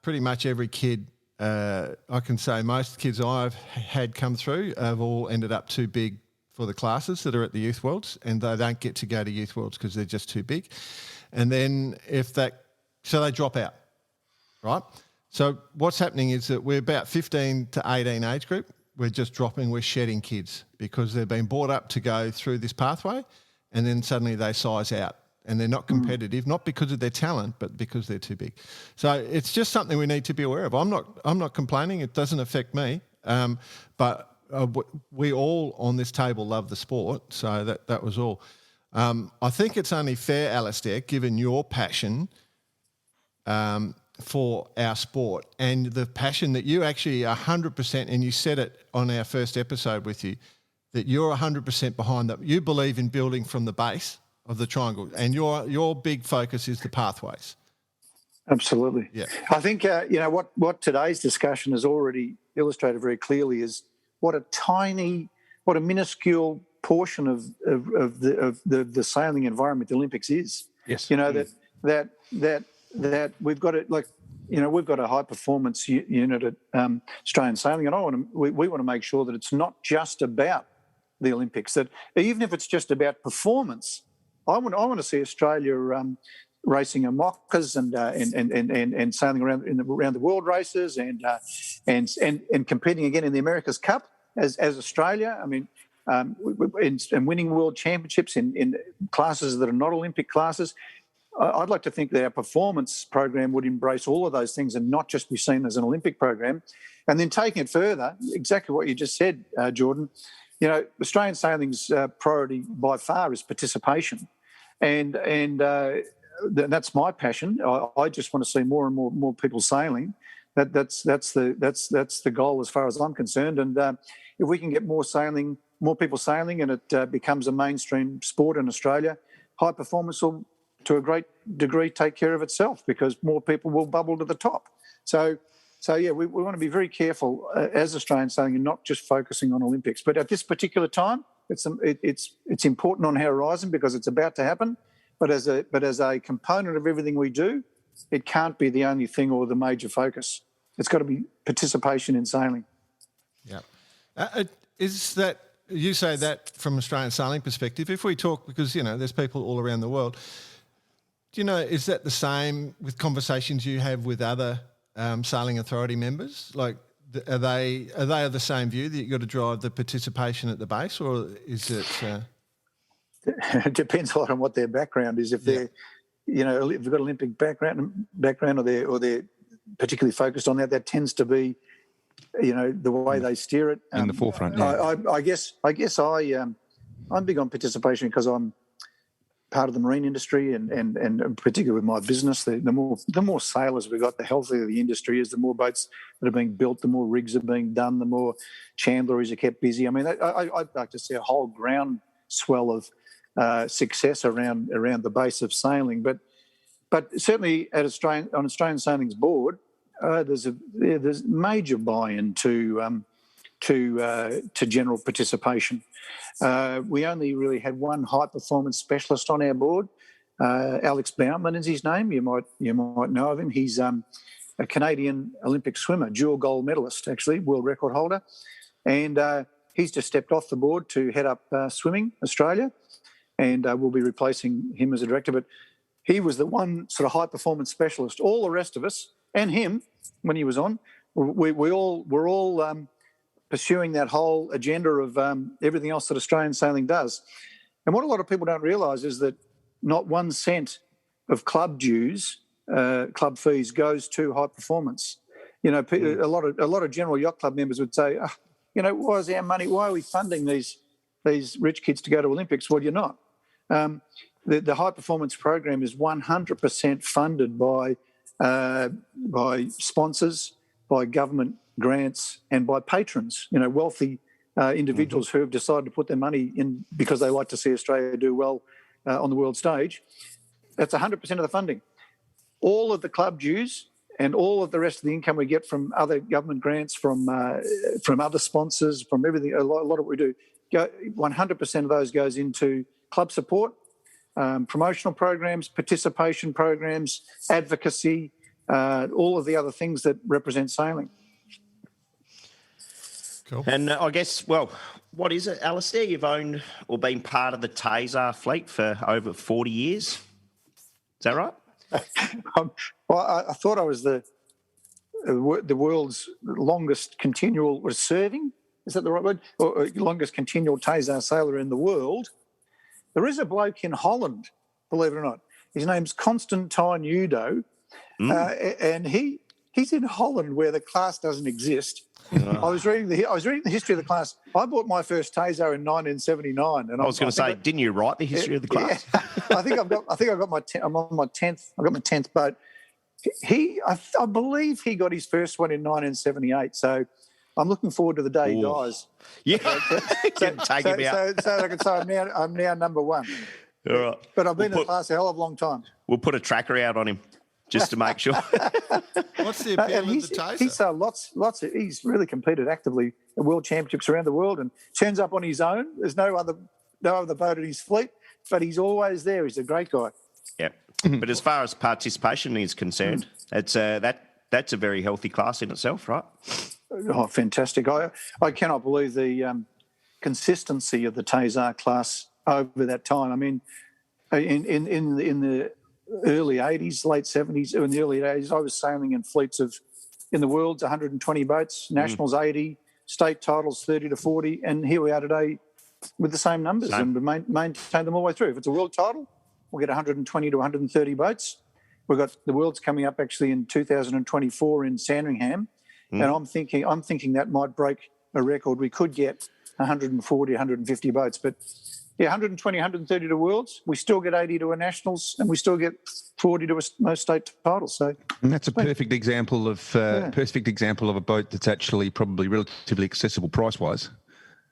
Speaker 1: pretty much every kid, I can say most kids I've had come through have all ended up too big for the classes that are at the youth worlds, and they don't get to go to youth worlds because they're just too big. And then so they drop out, right? So what's happening is that we're about 15 to 18 age group. We're just dropping, we're shedding kids because they've been brought up to go through this pathway, and then suddenly they size out and they're not competitive, not because of their talent, but because they're too big. So it's just something we need to be aware of. I'm not complaining. It doesn't affect me. But we all on this table love the sport. So that was all. I think it's only fair, Alistair, given your passion for our sport and the passion that you actually 100%, and you said it on our first episode with you, that you're 100% behind that. You believe in building from the base of the triangle, and your big focus is the pathways.
Speaker 6: Absolutely.
Speaker 1: Yeah.
Speaker 6: I think, what today's discussion has already illustrated very clearly is what a minuscule portion of the sailing environment the Olympics is.
Speaker 3: Yes.
Speaker 6: That we've got it, we've got a high performance unit at Australian Sailing, and we want to make sure that it's not just about the Olympics. That even if it's just about performance, I want to see Australia racing in mockers and sailing around the world races and competing again in the America's Cup as Australia. I mean, and winning world championships in classes that are not Olympic classes. I'd like to think that our performance program would embrace all of those things and not just be seen as an Olympic program. And then taking it further, exactly what you just said, Jordan, Australian sailing's priority by far is participation. And that's my passion. I just want to see more and more people sailing. That's the goal as far as I'm concerned. And if we can get more people sailing, and it becomes a mainstream sport in Australia, high performance will, to a great degree, take care of itself because more people will bubble to the top. So yeah, we want to be very careful as Australian sailing and not just focusing on Olympics. But at this particular time, it's important on our horizon because it's about to happen. But as a component of everything we do, it can't be the only thing or the major focus. It's got to be participation in sailing.
Speaker 1: Yeah. Is that, you say that from Australian sailing perspective, if we talk, because, there's people all around the world, is that the same with conversations you have with other sailing authority members? Like, are they of the same view that you've got to drive the participation at the base, or is it...
Speaker 6: It depends a lot on what their background is. If they're, if they've got Olympic background, or they're particularly focused on that tends to be, the way they steer it
Speaker 3: in the forefront. Yeah.
Speaker 6: I guess I'm big on participation because I'm part of the marine industry, and particularly with my business, the more sailors we've got, the healthier the industry is. The more boats that are being built, the more rigs are being done, the more chandleries are kept busy. I mean, I'd like to see a whole groundswell of success around the base of sailing, but certainly on Australian Sailing's board, there's major buy-in to general participation. We only really had one high performance specialist on our board. Alex Bauman is his name. You might know of him. He's a Canadian Olympic swimmer, dual gold medalist, actually, world record holder, and he's just stepped off the board to head up Swimming Australia, and we'll be replacing him as a director. But he was the one sort of high-performance specialist. All the rest of us, and him, when he was on, we're all pursuing that whole agenda of everything else that Australian sailing does. And what a lot of people don't realise is that not 1 cent of club dues, club fees, goes to high performance. A lot of general yacht club members would say, why is our money? Why are we funding these rich kids to go to Olympics? Well, you're not. The high performance program is 100% funded by sponsors, by government grants, and by patrons. Wealthy individuals who have decided to put their money in because they like to see Australia do well on the world stage. That's 100% of the funding. All of the club dues and all of the rest of the income we get from other government grants, from other sponsors, from everything, a lot of what we do, 100% of those goes into club support, promotional programs, participation programs, advocacy, all of the other things that represent sailing.
Speaker 4: Cool. And I guess, what is it, Alistair? You've owned or been part of the Tasar fleet for over 40 years. Is that right?
Speaker 6: I thought I was the world's longest continual serving. Is that the right word? Or longest continual Tasar sailor in the world. There is a bloke in Holland, believe it or not. His name's Constantine Udo, and he He's in Holland where the class doesn't exist. I was reading the history of the class. I bought my first Tasar in 1979, and
Speaker 4: I was going to say, didn't you write the history of the class?
Speaker 6: Yeah. I'm on my 10th. I got my 10th boat. I believe he got his first one in 1978. So I'm looking forward to the day he dies.
Speaker 4: Yeah,
Speaker 6: take him out. So I can say I'm now number one.
Speaker 4: All right.
Speaker 6: But I've been in the class a hell of a long time.
Speaker 4: We'll put a tracker out on him just to make sure.
Speaker 1: What's the appeal of the Tasar?
Speaker 6: He's really competed actively at world championships around the world and turns up on his own. There's no other boat in his fleet, but he's always there. He's a great guy.
Speaker 4: Yeah. But as far as participation is concerned, that's a very healthy class in itself, right?
Speaker 6: Oh, fantastic. I cannot believe the consistency of the Tasar class over that time. I mean, in the early 80s, late 70s, in the early 80s, I was sailing in fleets in the world's 120 boats, nationals 80, state titles 30 to 40, and here we are today with the same numbers and we maintain them all the way through. If it's a world title, we'll get 120 to 130 boats. We've got the World's coming up actually in 2024 in Sandringham, and I'm thinking that might break a record. We could get 140, 150 boats, but 120, 130 to Worlds. We still get 80 to a Nationals, and we still get 40 to most state titles. So
Speaker 3: and that's a perfect example of a boat that's actually probably relatively accessible price wise.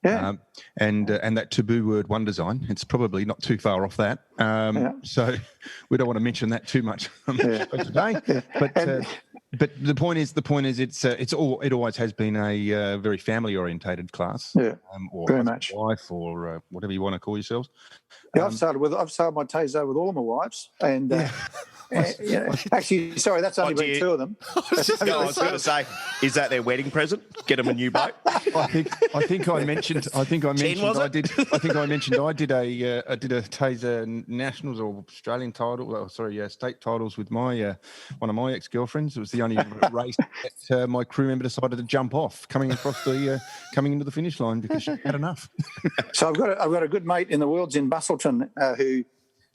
Speaker 6: Yeah.
Speaker 3: And that taboo word, one design, it's probably not too far off that. So we don't want to mention that too much today. But the point is, it always has been a very family orientated class.
Speaker 6: Yeah.
Speaker 3: Or
Speaker 6: very much.
Speaker 3: wife or whatever you want to call yourselves.
Speaker 6: Yeah, I've sailed my Tasar with all of my wives, and actually, sorry, that's only been two of them.
Speaker 4: I was going to say, is that their wedding present? Get them a new boat.
Speaker 3: I think I mentioned I did a Tasar Nationals or Australian title. State titles with my one of my ex-girlfriends. It was the only race that my crew member decided to jump off coming into the finish line because she had enough.
Speaker 6: So I've got a good mate in the Worlds in Bustleton who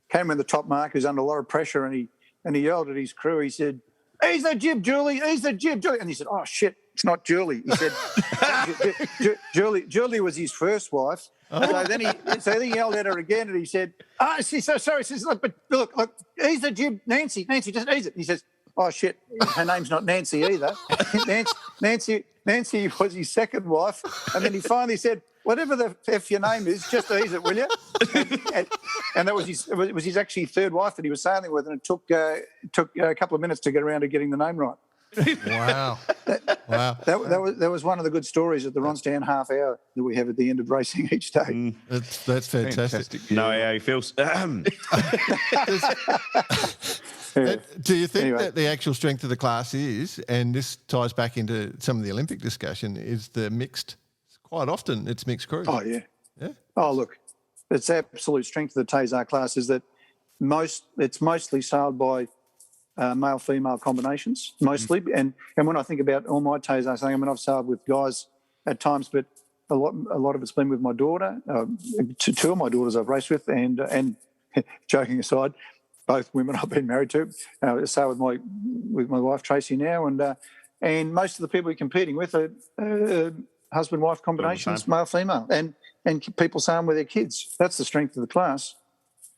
Speaker 6: came in the top mark, who's under a lot of pressure, and he yelled at his crew. He said, "Ease the jib, Julie! Ease the jib, Julie!" And he said, "Oh shit, it's not Julie." He said, "Julie was his first wife." So then he yelled at her again, and he said, she's so sorry." He says, "But look, ease the jib, Nancy, just ease it." And he says, "Oh shit, her name's not Nancy either." Nancy was his second wife, and then he finally said, "Whatever the F your name is, just ease it, will you?" And that was his actually third wife that he was sailing with, and it took a couple of minutes to get around to getting the name right.
Speaker 1: Wow.
Speaker 6: That was one of the good stories at the Ronstown half hour that we have at the end of racing each day.
Speaker 1: That's fantastic.
Speaker 4: No, how he feels.
Speaker 1: Do you think that the actual strength of the class is, and this ties back into some of the Olympic discussion, is the mixed? Quite often it's mixed crews.
Speaker 6: Oh, yeah. Oh, look, it's the absolute strength of the Tasar class is that it's mostly sailed by male-female combinations, mostly. And when I think about all my Tasar sailing, I've sailed with guys at times, but a lot of it's been with my daughter. Two of my daughters I've raced with, and joking aside, both women I've been married to. I sail with my wife Tracy now, and most of the people we're competing with are husband-wife combinations, male-female, and people sailing with their kids. That's the strength of the class.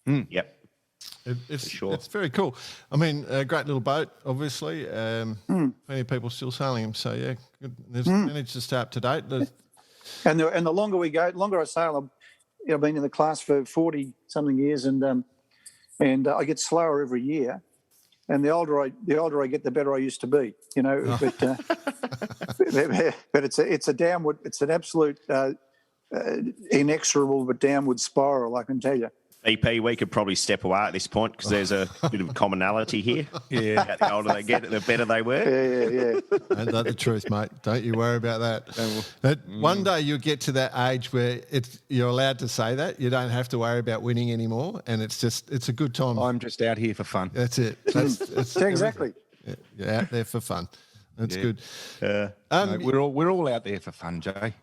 Speaker 4: Yep.
Speaker 1: It's very cool. I mean, a great little boat, obviously. Plenty of people still sailing them. So, yeah, there's managed to stay up to date.
Speaker 6: And the longer we go, the longer I sail, I've been in the class for 40-something years, and I get slower every year. And the older I get, the better I used to be, you know. But it's a downward, it's an absolute inexorable but downward spiral, I can tell you.
Speaker 4: EP, we could probably step away at this point because there's a bit of commonality here.
Speaker 3: Yeah.
Speaker 4: The older they get, the better they were.
Speaker 6: Yeah.
Speaker 1: Ain't that the truth, mate? Don't you worry about that. But one day you'll get to that age where you're allowed to say that. You don't have to worry about winning anymore, and it's a good time.
Speaker 3: I'm just out here for fun.
Speaker 1: That's it. That's
Speaker 6: exactly.
Speaker 1: Yeah, you're out there for fun. That's good.
Speaker 3: No, we're all out there for fun, Jay.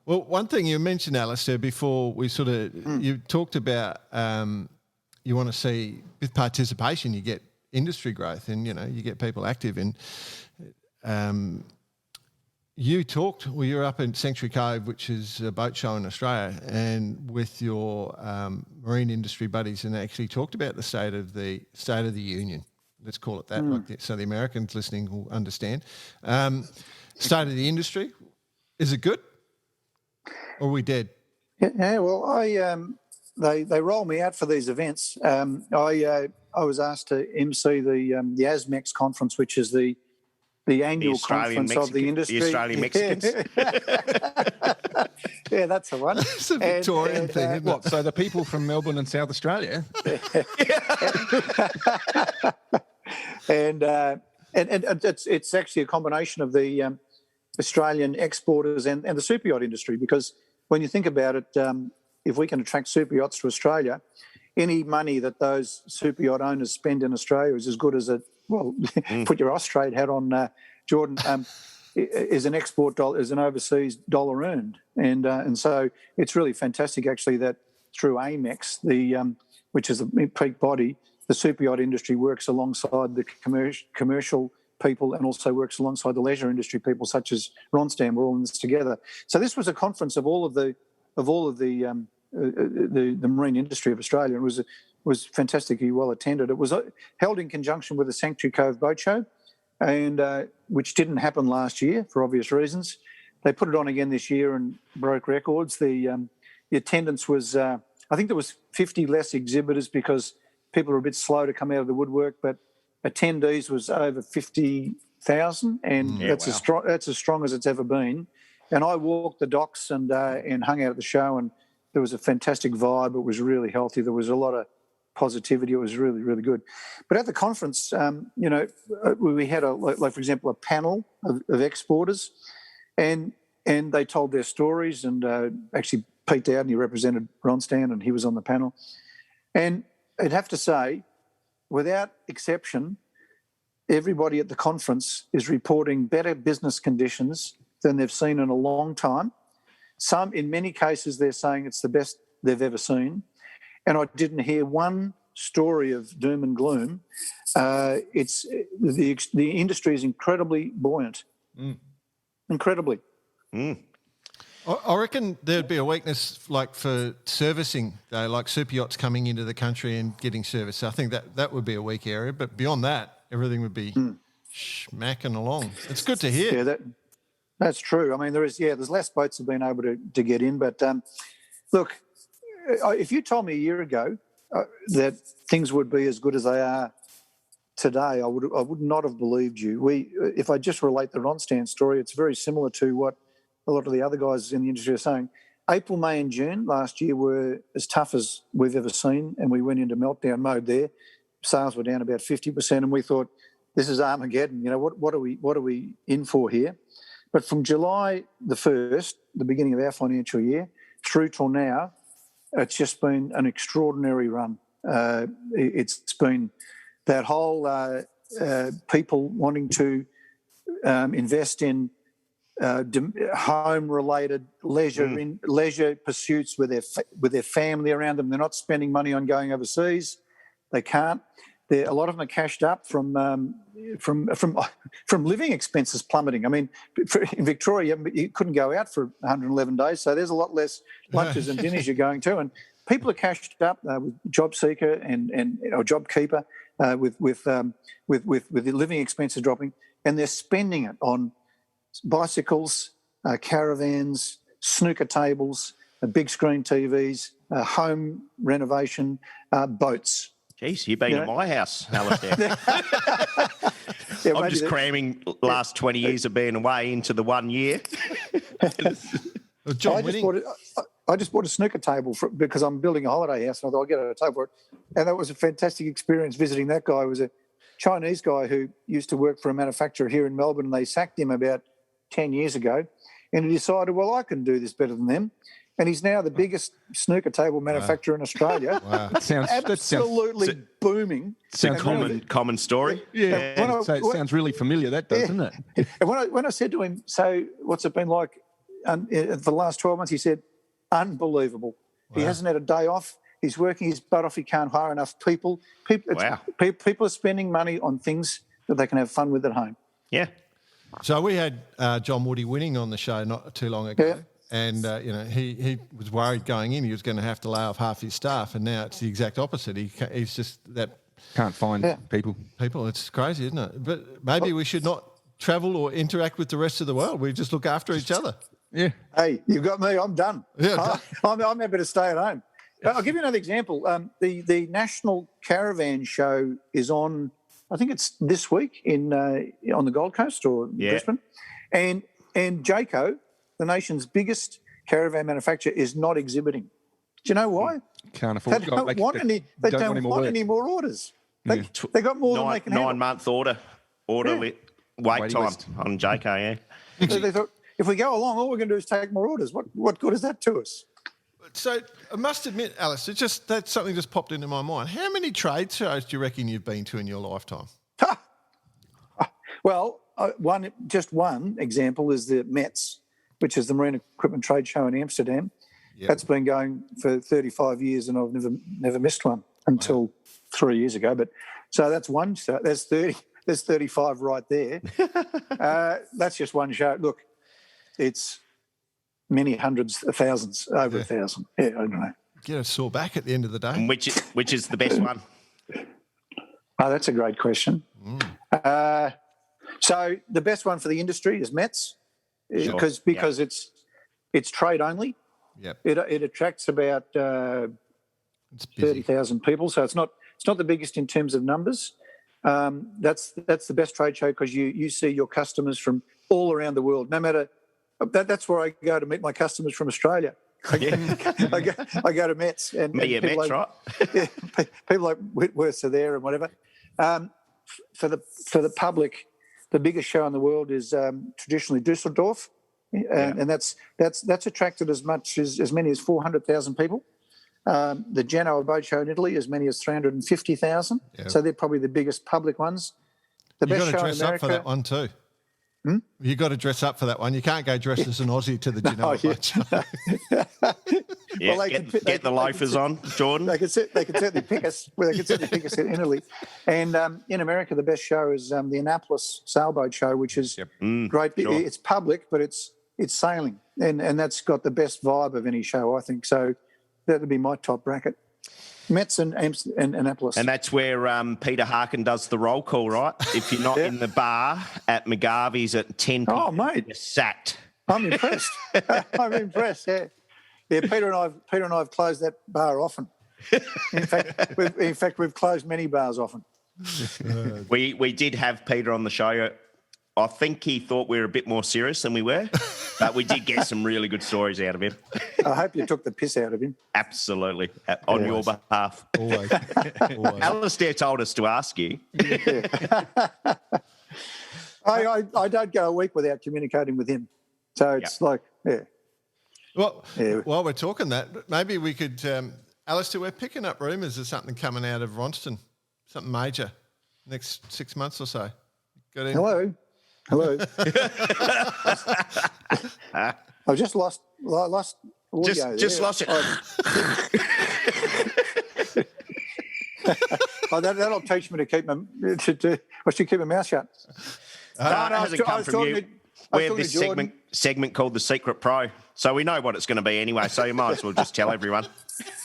Speaker 1: Well, one thing you mentioned, Alistair, before we you talked about you want to see with participation you get industry growth, and you get people active. And you were up in Sanctuary Cove, which is a boat show in Australia, and with your marine industry buddies, and actually talked about the state of the union. Let's call it that, so the Americans listening will understand. State of the industry, is it good, or are we dead?
Speaker 6: Yeah. Well, they roll me out for these events. I was asked to MC the ASMEX conference, which is the annual conference of the industry.
Speaker 4: The Australian Mexicans.
Speaker 6: Yeah, that's the one.
Speaker 1: It's a Victorian thing, isn't it?
Speaker 3: So the people from Melbourne and South Australia.
Speaker 6: And it's actually a combination of the Australian exporters and the super yacht industry, because when you think about it, if we can attract super yachts to Australia, any money that those super yacht owners spend in Australia is as good as put your Austrade hat on, Jordan, is an export dollar, is an overseas dollar earned. And so it's really fantastic, actually, that through AMEX, which is a peak body, the super yacht industry works alongside the commercial people and also works alongside the leisure industry people, such as Ronstam. We're all in this together. So this was a conference of all of the marine industry of Australia. It was fantastically well attended. It was held in conjunction with the Sanctuary Cove Boat Show, and which didn't happen last year for obvious reasons. They put it on again this year and broke records. The attendance was, I think there was 50 less exhibitors because people are a bit slow to come out of the woodwork, but attendees was over 50,000, and that's as strong as it's ever been. And I walked the docks and hung out at the show, and there was a fantastic vibe. It was really healthy. There was a lot of positivity. It was really, really good. But at the conference, we had for example, a panel of exporters, and they told their stories. And actually, Pete Dowden, he represented Ronstan, and he was on the panel. And I'd have to say, without exception, everybody at the conference is reporting better business conditions than they've seen in a long time. In many cases, they're saying it's the best they've ever seen. And I didn't hear one story of doom and gloom. It's the industry is incredibly buoyant. Incredibly.
Speaker 1: I reckon there'd be a weakness like for servicing, though, like super yachts coming into the country and getting serviced. So I think that would be a weak area. But beyond that, everything would be smacking along. It's good to hear.
Speaker 6: Yeah, that's true. I mean, there's less boats have been able to get in. But look, if you told me a year ago that things would be as good as they are today, I would not have believed you. If I just relate the Ronstan story, it's very similar to what a lot of the other guys in the industry are saying. April, May and June last year were as tough as we've ever seen, and we went into meltdown mode there. Sales were down about 50%, and we thought, this is Armageddon. What are we in for here? But from July the 1st, the beginning of our financial year, through till now, it's just been an extraordinary run. It's been that whole people wanting to invest in home-related leisure pursuits with their family around them. They're not spending money on going overseas. They can't. A lot of them are cashed up from living expenses plummeting. I mean, in Victoria, you couldn't go out for 111 days, so there's a lot less lunches and dinners you're going to. And people are cashed up with JobSeeker and JobKeeper with the living expenses dropping, and they're spending it on bicycles, caravans, snooker tables, big screen TVs, home renovation, boats.
Speaker 4: Jeez, you've been at my house, Alistair. I'm just cramming last 20 years of being away into the 1 year.
Speaker 6: I just bought a snooker table because I'm building a holiday house, and I thought I'll get a table for it. And that was a fantastic experience visiting that guy. He was a Chinese guy who used to work for a manufacturer here in Melbourne, and they sacked him about 10 years ago. And he decided, well, I can do this better than them. And he's now the biggest snooker table manufacturer in Australia.
Speaker 1: Wow.
Speaker 6: That sounds booming.
Speaker 4: It's a common story.
Speaker 3: Yeah. It sounds really familiar, that does, doesn't it?
Speaker 6: And when I said to him, so what's it been like for the last 12 months, he said, unbelievable. Wow. He hasn't had a day off. He's working his butt off. He can't hire enough people.
Speaker 4: Wow.
Speaker 6: People are spending money on things that they can have fun with at home.
Speaker 4: Yeah.
Speaker 1: So we had John Woody winning on the show not too long ago.
Speaker 6: Yeah.
Speaker 1: And, he was worried going in he was going to have to lay off half his staff, and now it's the exact opposite. He's just that...
Speaker 3: Can't find people.
Speaker 1: It's crazy, isn't it? But maybe we should not travel or interact with the rest of the world. We just look after each other.
Speaker 3: Yeah.
Speaker 6: Hey, you've got me. I'm done.
Speaker 1: Yeah,
Speaker 6: I'm happy to stay at home. I'll give you another example. The National Caravan Show is on, I think it's this week on the Gold Coast or Brisbane. And Jayco, the nation's biggest caravan manufacturer, is not exhibiting. Do you know why?
Speaker 3: Can't afford.
Speaker 6: They don't want any more orders. They got more than they can handle.
Speaker 4: 9-month order wait time
Speaker 3: list
Speaker 4: on Jayco. Yeah.
Speaker 6: They thought, if we go along, all we're going to do is take more orders. What good is that to us?
Speaker 1: So I must admit, Alice, that's something just popped into my mind. How many trade shows do you reckon you've been to in your lifetime?
Speaker 6: Well, one example is the METS, which is the Marine Equipment Trade Show in Amsterdam. Yep. That's been going for 35 years, and I've never missed one until 3 years ago. But so that's one show. There's 30. There's 35 right there. That's just one show. Look, it's many hundreds of thousands, over 1,000. Yeah, I don't know.
Speaker 1: Get a sore back at the end of the day.
Speaker 4: And which is the best one?
Speaker 6: Oh, that's a great question. So the best one for the industry is METS, because it's trade only.
Speaker 1: Yep.
Speaker 6: It attracts about 30,000 people, so it's not the biggest in terms of numbers. That's the best trade show because you see your customers from all around the world. No matter that's where I go to meet my customers from Australia. I go to METS and
Speaker 4: METS,
Speaker 6: like,
Speaker 4: right?
Speaker 6: people like Whitworths are there and whatever. For the public, the biggest show in the world is traditionally Dusseldorf, and that's attracted as many as 400,000 people. The Genoa Boat Show in Italy, as many as 350,000. Yep. So they're probably the biggest public ones.
Speaker 1: You've got to dress up for that one too. You've got to dress up for that one. You can't go dressed as an Aussie to the Genoa Boat Show.
Speaker 4: Get the loafers on, Jordan.
Speaker 6: They could certainly pick us. Well, they could certainly pick us in Italy. And in America, the best show is the Annapolis Sailboat Show, which is great. Sure. It's public, but it's sailing, and that's got the best vibe of any show, I think. So that would be my top bracket. METS and Annapolis.
Speaker 4: And that's where Peter Harkin does the roll call, right? If you're not in the bar at McGarvey's at 10 p.m.,
Speaker 6: oh, mate,
Speaker 4: you're sacked.
Speaker 6: I'm impressed. I'm impressed, yeah. Peter and I have closed that bar often. In fact, we've closed many bars often.
Speaker 4: We did have Peter on the show. I think he thought we were a bit more serious than we were, but we did get some really good stories out of him.
Speaker 6: I hope you took the piss out of him.
Speaker 4: Absolutely, on your behalf.
Speaker 1: Always.
Speaker 4: Alistair told us to ask you.
Speaker 6: Yeah. I don't go a week without communicating with him. So it's like,
Speaker 1: Well, while we're talking that, maybe we could, Alistair, we're picking up rumours of something coming out of Ronston, something major, next 6 months or so. Got any?
Speaker 6: Hello. I've just lost audio.
Speaker 4: Just lost it.
Speaker 6: That'll teach me to keep my mouth shut.
Speaker 4: It hasn't come from you. We have this segment called The Secret Pro, so we know what it's going to be anyway, so you might as well just tell everyone.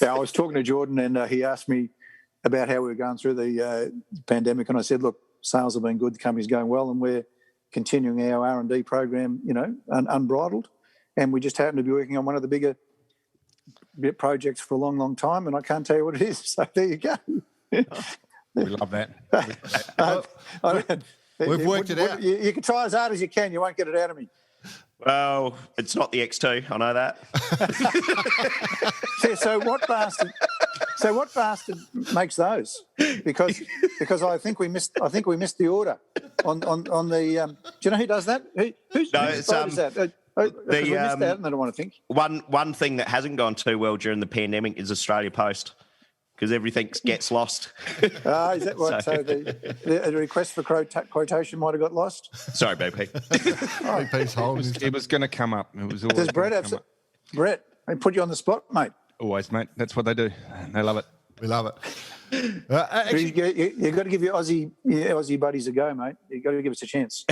Speaker 6: Yeah, I was talking to Jordan and he asked me about how we were going through the pandemic, and I said, look, sales have been good, the company's going well, and we're continuing our R&D program, unbridled, and we just happen to be working on one of the bigger projects for a long, long time, and I can't tell you what it is, so there you go.
Speaker 3: We love that.
Speaker 1: We've worked it out.
Speaker 6: You can try as hard as you can. You won't get it out of me.
Speaker 4: Well, it's not the X2. I know that.
Speaker 6: So what bastard makes those? Because I think we missed the order on the. Do you know who does that? Whose is that? We missed that, and I don't want to think.
Speaker 4: One thing that hasn't gone too well during the pandemic is Australia Post, because everything gets lost.
Speaker 6: Is that what? So the request for quotation might have got lost?
Speaker 4: Sorry, BP.
Speaker 1: BP's holding
Speaker 3: It was going to come up. It was always
Speaker 6: Does Brett I put you on the spot, mate?
Speaker 3: Always, mate. That's what they do. They love it.
Speaker 1: We love it.
Speaker 6: You've got to give your Aussie buddies a go, mate. You've got to give us a chance.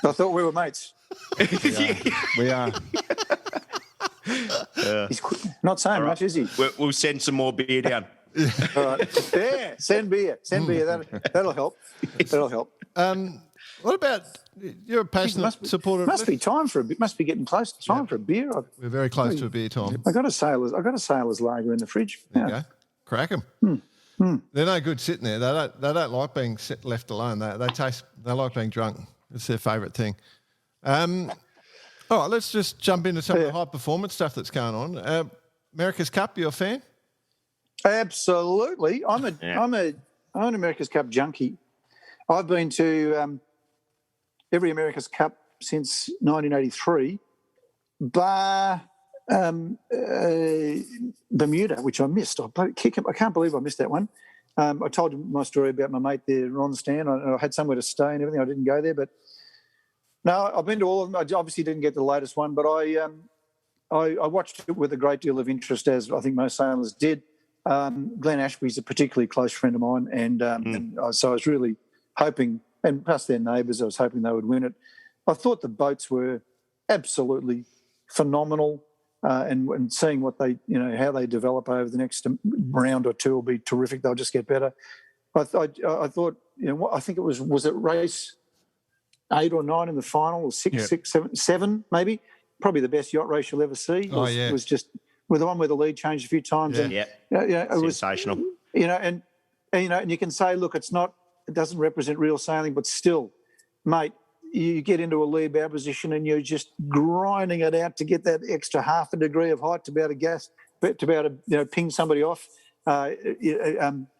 Speaker 6: I thought we were mates.
Speaker 3: We are.
Speaker 6: He's not saying much, is he?
Speaker 4: We'll send some more beer down.
Speaker 6: All right. Yeah, send beer. That'll help. That'll help.
Speaker 1: What about you're a passionate supporter?
Speaker 6: Must be time for a bit. Must be getting close to time for a beer.
Speaker 1: We're very close to a beer, Tom.
Speaker 6: I got a sailor's lager in the fridge.
Speaker 1: There you go. Crack them. They're no good sitting there. They don't like being left alone. They like being drunk. It's their favourite thing. All right, let's just jump into some of the high performance stuff that's going on. America's Cup, you a fan?
Speaker 6: Absolutely. I'm an America's Cup junkie. I've been to every America's Cup since 1983, bar Bermuda, which I missed. I can't believe I missed that one. I told you my story about my mate there, Ron Stan. I had somewhere to stay and everything. I didn't go there, but no, I've been to all of them. I obviously didn't get the latest one, but I watched it with a great deal of interest, as I think most sailors did. Glenn Ashby's a particularly close friend of mine, and so I was really hoping, and plus their neighbours, I was hoping they would win it. I thought the boats were absolutely phenomenal, and seeing what they, how they develop over the next round or two will be terrific. They'll just get better. I thought, I think it was it race 8 or 9 in the final, or 6, 7 maybe. Probably the best yacht race you'll ever see. It was just with the one where the lead changed a few times.
Speaker 1: Yeah.
Speaker 6: And, it was
Speaker 4: sensational.
Speaker 6: And you can say, look, it doesn't represent real sailing, but still, mate, you get into a lee bow position and you're just grinding it out to get that extra half a degree of height to be able to ping somebody off,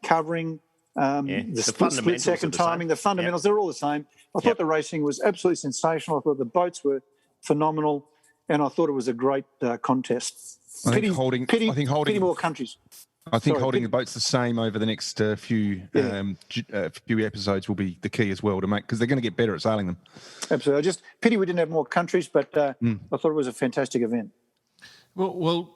Speaker 6: covering. The split second timing, the fundamentals, they're all the same. I thought the racing was absolutely sensational. I thought the boats were phenomenal, and I thought it was a great contest. Pity more countries.
Speaker 3: I think holding the boats the same over the next few episodes will be the key as well to make, because they're going to get better at sailing them.
Speaker 6: Absolutely. Just pity we didn't have more countries, but I thought it was a fantastic event.
Speaker 1: Well,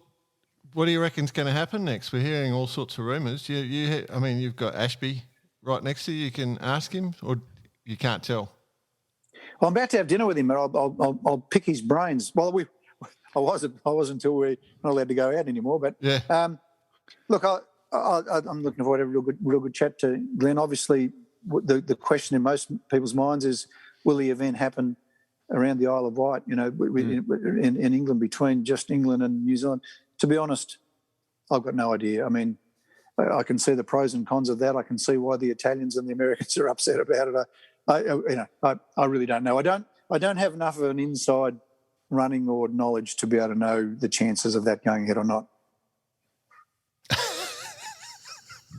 Speaker 1: what do you reckon's going to happen next? We're hearing all sorts of rumours. You've got Ashby right next to you. You can ask him, or you can't tell.
Speaker 6: Well, I'm about to have dinner with him, and I'll pick his brains. Well, I wasn't until we're not allowed to go out anymore. But look, I'm looking forward to a real good chat to Glenn. Obviously, the question in most people's minds is, will the event happen around the Isle of Wight? In England, between just England and New Zealand. To be honest, I've got no idea. I mean, I can see the pros and cons of that. I can see why the Italians and the Americans are upset about it. I really don't know. I don't have enough of an inside running or knowledge to be able to know the chances of that going ahead or not.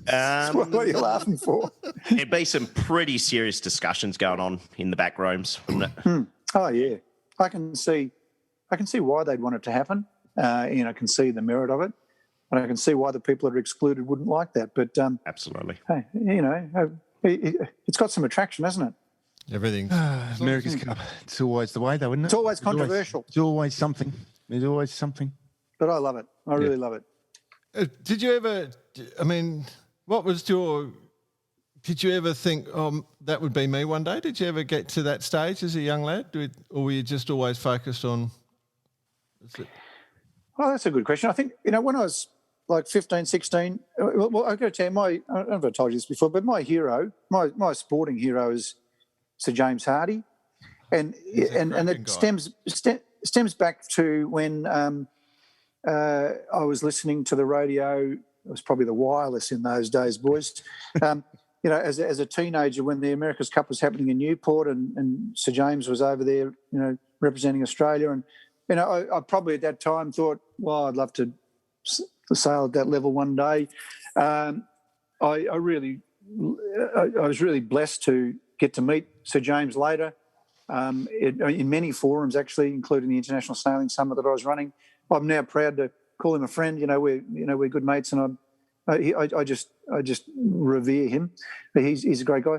Speaker 6: What are you laughing for?
Speaker 4: There'd be some pretty serious discussions going on in the back rooms, wouldn't it?
Speaker 6: Oh yeah, I can see why they'd want it to happen. I can see the merit of it, and I can see why the people that are excluded wouldn't like that. But
Speaker 4: absolutely,
Speaker 6: hey, it's got some attraction, hasn't it?
Speaker 1: Everything.
Speaker 3: America's Cup. It's always the way, though, isn't it?
Speaker 6: It's always controversial.
Speaker 3: It's always something. There's always something.
Speaker 6: But I love it. I really love it.
Speaker 1: Did you ever? Did you ever think, that would be me one day? Did you ever get to that stage as a young lad, or were you just always focused on?
Speaker 6: Well, that's a good question. I think, when I was like 15, 16, well, I've got to tell you, I don't know if I told you this before, but my hero, my sporting hero is Sir James Hardy. And it stems back to when I was listening to the radio. It was probably the wireless in those days, boys. As a teenager, when the America's Cup was happening in Newport and Sir James was over there, representing Australia. And, I probably at that time thought, well, I'd love to sail at that level one day. I was really blessed to get to meet Sir James later in many forums, actually, including the International Sailing Summit that I was running. I'm now proud to call him a friend. We're good mates, and I just revere him. He's a great guy.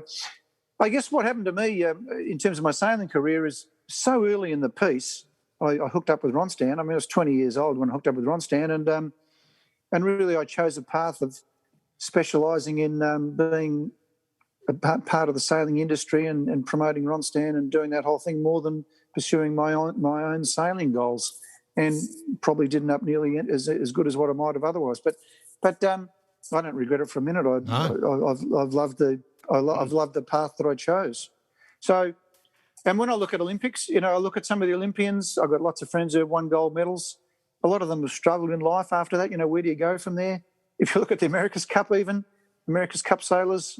Speaker 6: I guess what happened to me in terms of my sailing career is so early in the piece, I hooked up with Ron Stan. I mean, I was 20 years old when I hooked up with Ron Stan, and really I chose a path of specialising in being a part of the sailing industry and promoting Ron Stan and doing that whole thing more than pursuing my own sailing goals, and probably didn't up nearly as good as what I might have otherwise. But I don't regret it for a minute. I've loved the path that I chose. So, and when I look at Olympics, I look at some of the Olympians. I've got lots of friends who have won gold medals. A lot of them have struggled in life after that. Where do you go from there? If you look at the America's Cup, even America's Cup sailors,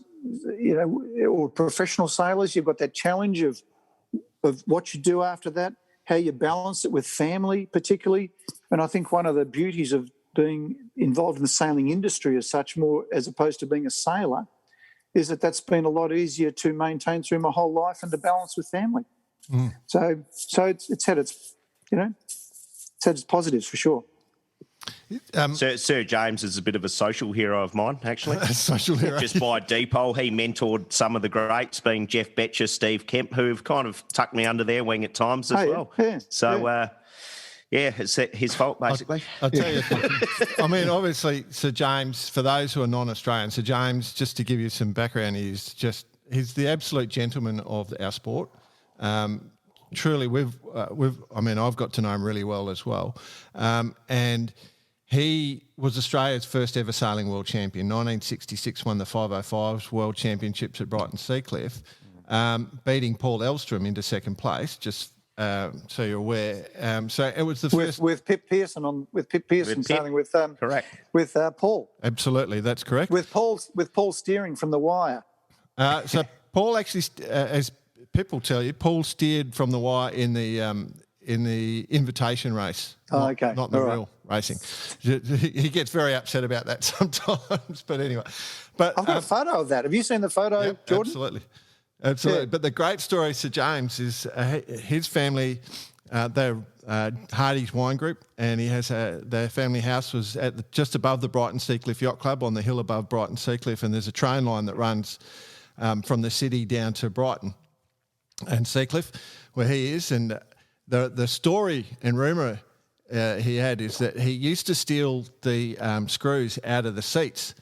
Speaker 6: or professional sailors, you've got that challenge of what you do after that, how you balance it with family, particularly. And I think one of the beauties of being involved in the sailing industry as such, more as opposed to being a sailor, is that that's been a lot easier to maintain through my whole life and to balance with family. So it's had its positives for sure.
Speaker 4: Sir James is a bit of a social hero of mine, actually.
Speaker 1: A social hero.
Speaker 4: Just by default, he mentored some of the greats, being Jeff Betcher, Steve Kemp, who've kind of tucked me under their wing at times as well.
Speaker 6: Yeah,
Speaker 4: so, it's his fault, basically.
Speaker 1: I'll tell you, I mean, obviously, Sir James, for those who are non-Australian, Sir James, just to give you some background, he's the absolute gentleman of our sport. Truly, I've got to know him really well as well. And he was Australia's first ever sailing world champion. 1966 won the 505s World Championships at Brighton Seacliff, beating Paul Elstrom into second place, just so you're aware. So it was the first...
Speaker 6: With Pip Pearson sailing with...
Speaker 4: correct.
Speaker 6: With Paul.
Speaker 1: Absolutely, that's correct.
Speaker 6: With Paul steering from the wire.
Speaker 1: So Paul actually, as Pip will tell you, Paul steered from the wire in the invitation race. Not in the real racing. He gets very upset about that sometimes. But anyway,
Speaker 6: I've got a photo of that. Have you seen the photo,
Speaker 1: yep,
Speaker 6: Jordan?
Speaker 1: Absolutely.
Speaker 6: Yeah.
Speaker 1: But the great story, Sir James, is his family. They're Hardy's Wine Group, and he has their family house was just above the Brighton Seacliff Yacht Club on the hill above Brighton Seacliff, and there's a train line that runs from the city down to Brighton and Seacliff, where he is. And the story and rumour he had is that he used to steal the screws out of the seats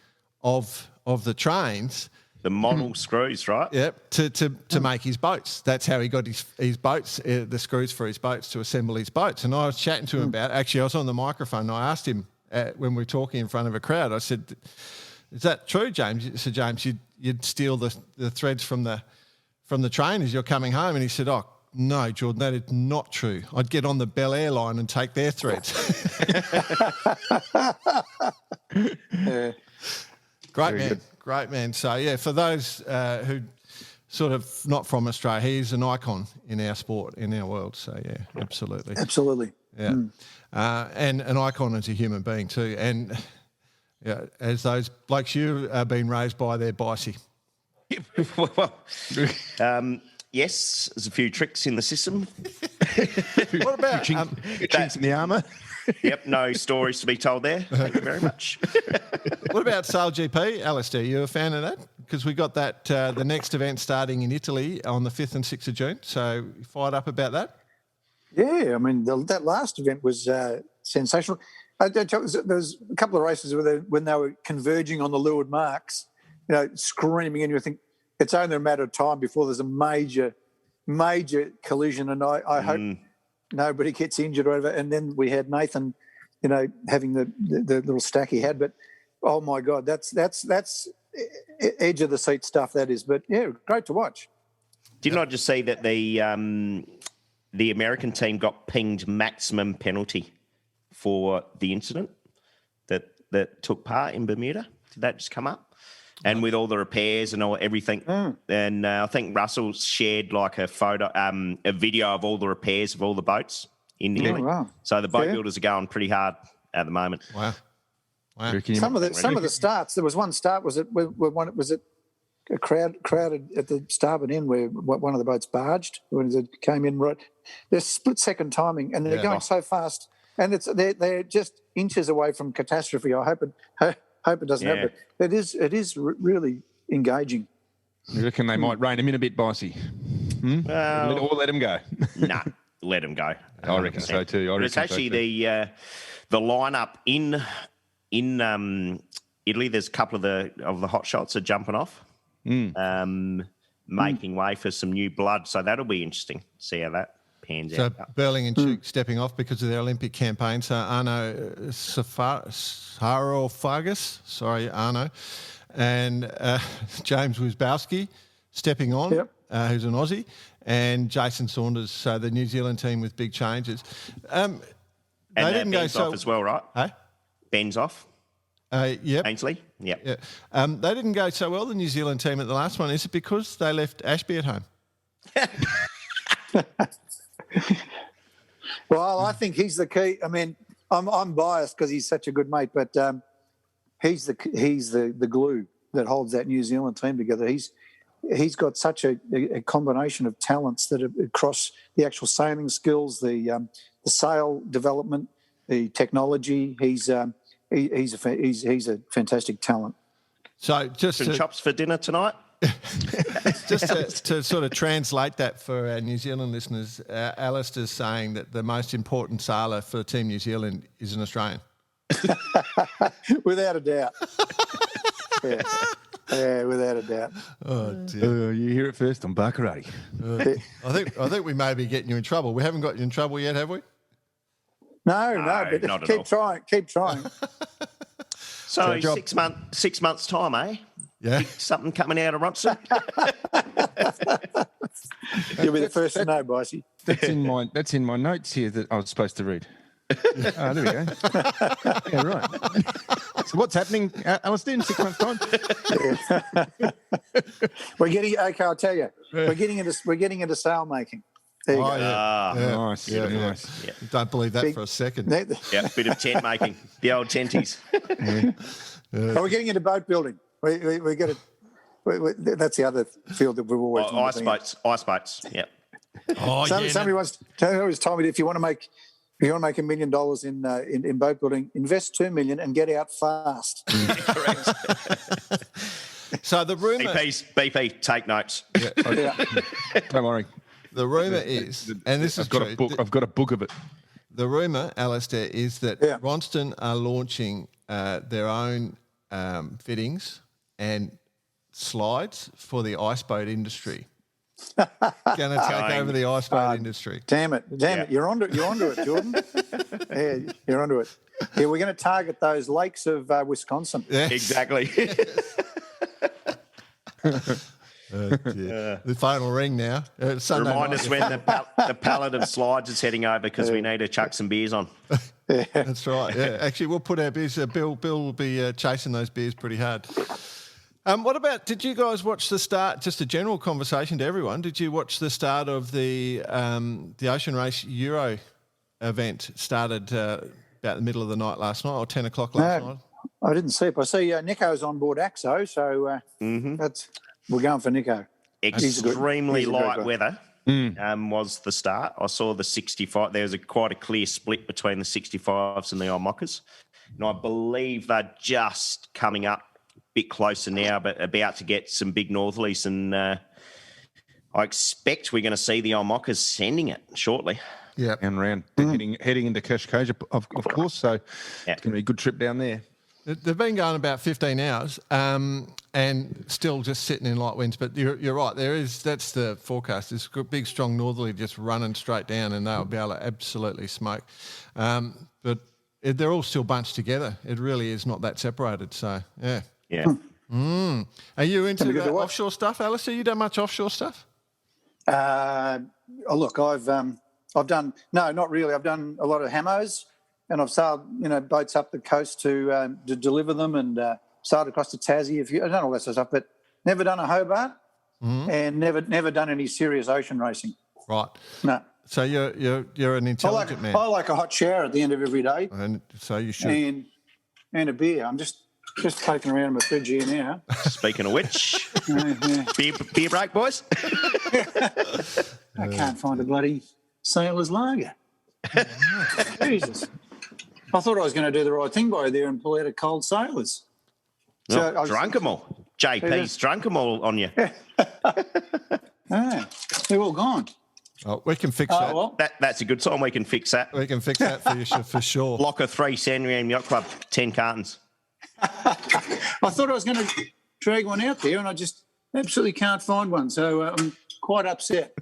Speaker 1: of the trains.
Speaker 4: The model screws, right?
Speaker 1: Yep, to make his boats. That's how he got his boats, the screws for his boats, to assemble his boats. And I was chatting to him about, actually I was on the microphone and I asked him when we were talking in front of a crowd, I said, is that true, James? Sir James, you'd steal the threads from the train as you're coming home? And he said, oh, no, Jordan, that is not true. I'd get on the Bel Air line and take their threads.
Speaker 6: Yeah.
Speaker 1: Great man. So, yeah, for those who sort of not from Australia, he's an icon in our sport, in our world. So, yeah, absolutely.
Speaker 6: Absolutely.
Speaker 1: Yeah. And an icon as a human being too. And as those blokes you have been raised by their bicey.
Speaker 4: Yes, there's a few tricks in the system.
Speaker 1: What about...
Speaker 3: chinks in the armour?
Speaker 4: Yep, no stories to be told there. Thank you very much.
Speaker 1: What about Sail GP, Alistair? You a fan of that? Because we got that the next event starting in Italy on the 5th and 6th of June. So you fired up about that?
Speaker 6: Yeah, I mean, that last event was sensational. There was a couple of races when they were converging on the leeward marks, screaming, and you think it's only a matter of time before there's a major collision, and I hope nobody gets injured or whatever. And then we had Nathan, having the little stack he had. But oh my God, that's edge of the seat stuff, that is. But yeah, great to watch.
Speaker 4: Didn't I just see that the American team got pinged maximum penalty for the incident that took part in Bermuda? Did that just come up? And with all the repairs and everything, and I think Russell shared like a photo, a video of all the repairs of all the boats in Italy.
Speaker 6: Wow.
Speaker 4: So the boat builders are going pretty hard at the moment.
Speaker 1: Wow.
Speaker 6: Some of the starts. There was one start. Was it a crowded at the starboard end where one of the boats barged when it came in right? There's split-second timing, and they're going so fast, and they're just inches away from catastrophe. I hope it doesn't happen. It is really engaging.
Speaker 3: You reckon they might rein him in a bit, Bossy? Or let him go?
Speaker 4: No. let them go.
Speaker 3: I reckon so too.
Speaker 4: But it's actually the lineup in Italy. There's a couple of the hot shots are jumping off, making way for some new blood. So that'll be interesting. See how that pans out.
Speaker 1: So Burling and Chuk stepping off because of their Olympic campaign. So Arno Safarofagus, sorry, Arno, and James Wisbowski stepping on, who's an Aussie, and Jason Saunders. So the New Zealand team with big changes.
Speaker 4: And
Speaker 1: they didn't go
Speaker 4: Ben's
Speaker 1: so
Speaker 4: off as well, right?
Speaker 1: Hey?
Speaker 4: Ben's off.
Speaker 1: Yep.
Speaker 4: Ainsley. Yep.
Speaker 1: Yeah. They didn't go so well, the New Zealand team at the last one. Is it because they left Ashby at home?
Speaker 6: Well, I think he's the key. I mean, I'm biased because he's such a good mate, but he's the glue that holds that New Zealand team together. He's got such a combination of talents that are across the actual sailing skills, the sail development, the technology. He's a fantastic talent.
Speaker 1: So just
Speaker 4: Some chops for dinner tonight.
Speaker 1: Just to sort of translate that for our New Zealand listeners, Alistair's saying that the most important sailor for Team New Zealand is an Australian.
Speaker 6: Without a doubt. Yeah, without a doubt.
Speaker 1: Oh dear.
Speaker 3: You hear it first on Barkarati.
Speaker 1: I think we may be getting you in trouble. We haven't got you in trouble yet, have we?
Speaker 6: No, but
Speaker 4: not at
Speaker 6: keep
Speaker 4: all.
Speaker 6: Keep trying.
Speaker 4: So 6 months time, eh?
Speaker 1: Yeah.
Speaker 4: Something coming out of Ronson.
Speaker 6: You'll be the first to know, Bossy.
Speaker 3: That's in my notes here that I was supposed to read. There we go. Yeah, right. So what's happening, Alistair, in 6 months' time?
Speaker 6: We're getting. Okay, I'll tell you. We're getting into sail making. There you go.
Speaker 3: Nice.
Speaker 1: Yeah.
Speaker 3: Nice.
Speaker 4: Yeah.
Speaker 1: Don't believe that for a second.
Speaker 4: Yeah, bit of tent making. The old tenties.
Speaker 6: Oh, we're getting into boat building. We get it. That's the other field that we've always
Speaker 4: Ice boats. Yeah.
Speaker 6: Somebody once told me that if you want to make $1 million in boat building, invest $2 million and get out fast.
Speaker 4: Correct.
Speaker 1: So the rumour...
Speaker 4: BP, take notes.
Speaker 6: Yeah.
Speaker 3: Don't worry.
Speaker 1: The rumour is, and this is true,
Speaker 3: I've got a book of it.
Speaker 1: The rumour, Alistair, is that Ronston are launching their own fittings and slides for the ice boat industry. Going to take over the ice boat industry.
Speaker 6: Damn it! You're onto it, Jordan. Yeah, you're onto it. Yeah, we're going to target those lakes of Wisconsin.
Speaker 1: Yes.
Speaker 4: Exactly.
Speaker 1: The final ring now. Sunday
Speaker 4: Remind
Speaker 1: night.
Speaker 4: us when the pallet of slides is heading over because we need to chuck some beers on.
Speaker 1: That's right. Yeah, actually, we'll put our beers. Bill will be chasing those beers pretty hard. What about? Did you guys watch the start? Just a general conversation to everyone. Did you watch the start of the Ocean Race Euro event? Started about the middle of the night last night, or 10 o'clock last night.
Speaker 6: I didn't see it. I see Nico's on board AXO, so we're going for Nico.
Speaker 4: Extremely light weather was the start. I saw the 65. There was quite a clear split between the 65s and the Omokas. And I believe they're just coming up a bit closer now, but about to get some big northerlies. And I expect we're going to see the Omokas sending it shortly.
Speaker 1: Yeah,
Speaker 3: and round heading into Kashkoja, of course. So it's going to be a good trip down there.
Speaker 1: They've been going about 15 hours and still just sitting in light winds. But you're right. That's the forecast. This big, strong northerly just running straight down, and they'll be able to absolutely smoke. But they're all still bunched together. It really is not that separated. So yeah.
Speaker 4: Yeah.
Speaker 1: Are you into offshore stuff, Alistair? You done much offshore stuff?
Speaker 6: Look, I've done not really. I've done a lot of hamos. And I've sailed, boats up the coast to deliver them, and sailed across to Tassie. I've done all that sort of stuff, but never done a Hobart, and never done any serious ocean racing.
Speaker 1: Right.
Speaker 6: No.
Speaker 1: So you're an intelligent man.
Speaker 6: I like a hot shower at the end of every day,
Speaker 1: and so you should.
Speaker 6: And a beer. I'm just poking around in my fridge here now.
Speaker 4: Speaking of which, beer break, boys.
Speaker 6: I can't find a bloody sailor's lager. Jesus. I thought I was going to do the right thing by there and pull out a cold sailors.
Speaker 4: So drunk them all. JP's drunk them all on you.
Speaker 6: They're all gone.
Speaker 1: Oh, we can fix that.
Speaker 6: Well,
Speaker 4: That's a good sign. We can fix that.
Speaker 1: We can fix that for you for sure.
Speaker 4: Locker 3, Sandringham Yacht Club, 10 cartons.
Speaker 6: I thought I was going to drag one out there, and I just absolutely can't find one. So I'm quite upset.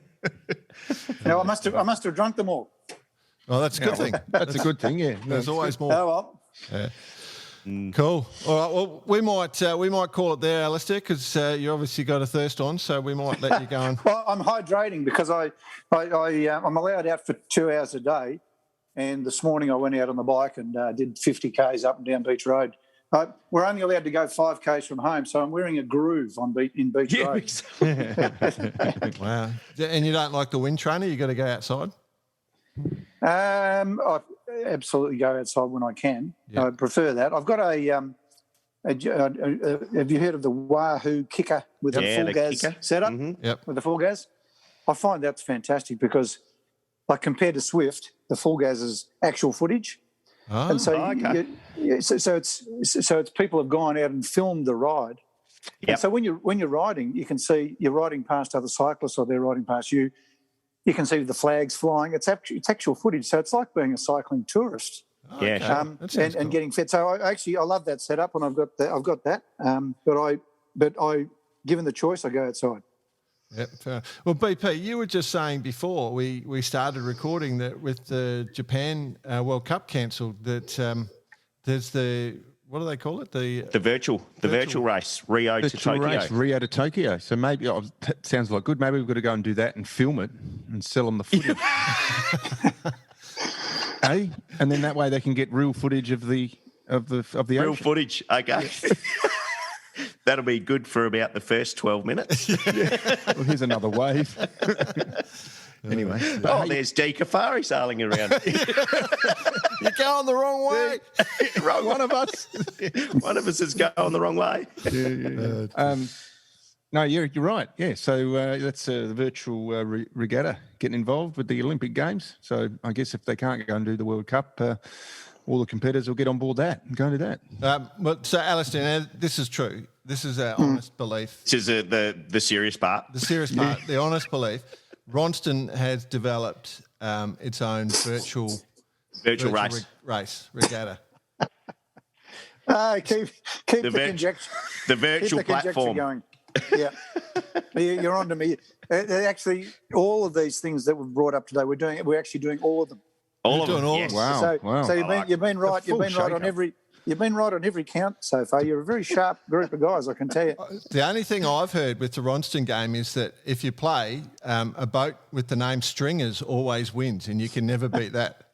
Speaker 6: Now I must have drunk them all.
Speaker 1: Oh, that's a good thing.
Speaker 3: That's a good thing, yeah.
Speaker 1: There's always more.
Speaker 6: Oh well.
Speaker 1: Yeah. Cool. All right. Well, we might call it there, Alistair, because you obviously got a thirst on, so we might let you go on.
Speaker 6: Well, I'm hydrating because I'm allowed out for 2 hours a day, and this morning I went out on the bike and did 50 k's up and down Beach Road. We're only allowed to go 5 k's from home, so I'm wearing a groove in Beach Road.
Speaker 1: Wow. And you don't like the wind trainer? You got to go outside.
Speaker 6: I absolutely go outside when I can.
Speaker 1: Yep.
Speaker 6: I prefer that. I've got a have you heard of the Wahoo kicker with the full gas
Speaker 4: kicker.
Speaker 6: setup?
Speaker 4: Mm-hmm.
Speaker 1: Yep.
Speaker 6: With the full gas, I find that's fantastic because, like compared to Swift, the full gas is actual footage,
Speaker 1: Oh,
Speaker 6: and so
Speaker 4: okay.
Speaker 6: so it's people have gone out and filmed the ride.
Speaker 4: Yep.
Speaker 6: And so when you're riding, you can see you're riding past other cyclists or they're riding past you. You can see the flags flying. It's actual footage, so it's like being a cycling tourist.
Speaker 4: Yeah,
Speaker 1: okay.
Speaker 4: sure.
Speaker 1: That sounds
Speaker 6: and
Speaker 1: cool.
Speaker 6: getting fit. So I love that setup, and I've got that. But I, given the choice, I go outside.
Speaker 1: Yep. Fair. Well, BP, you were just saying before we started recording that with the Japan World Cup cancelled, that there's the, what do they call it? The
Speaker 4: virtual race, Rio to
Speaker 3: Virtual
Speaker 4: Tokyo.
Speaker 3: race, Rio to Tokyo. So maybe, that sounds like good. Maybe we've got to go and do that and film it and sell them the footage. Hey? And then that way they can get real footage of the
Speaker 4: Real
Speaker 3: ocean.
Speaker 4: footage, okay. That'll be good for about the first 12 minutes.
Speaker 3: Well, here's another wave. Anyway.
Speaker 4: Oh, there's D. Kafari sailing around.
Speaker 1: You're going the wrong way.
Speaker 4: Wrong one of us. One of us is going the wrong way.
Speaker 3: No, you're right. Yeah, so that's the virtual regatta getting involved with the Olympic Games. So I guess if they can't go and do the World Cup, all the competitors will get on board that and go and do that.
Speaker 1: But so, Alistair, now, this is true. This is our honest belief.
Speaker 4: This is the serious part.
Speaker 1: The serious part, the honest belief. Ronston has developed its own virtual
Speaker 4: race.
Speaker 1: regatta.
Speaker 6: Keep the conjecture.
Speaker 4: The virtual
Speaker 6: keep the conjecture
Speaker 4: platform.
Speaker 6: going. Yeah, you're on to me. Actually, all of these things that were brought up today, we're actually doing all of them.
Speaker 4: All of
Speaker 1: doing
Speaker 4: them.
Speaker 1: all-
Speaker 4: Yes.
Speaker 3: Wow.
Speaker 6: So you've been right. You've been right on every count so far. You're a very sharp group of guys, I can tell you.
Speaker 1: The only thing I've heard with the Ronston game is that if you play, a boat with the name Stringers always wins, and you can never beat that.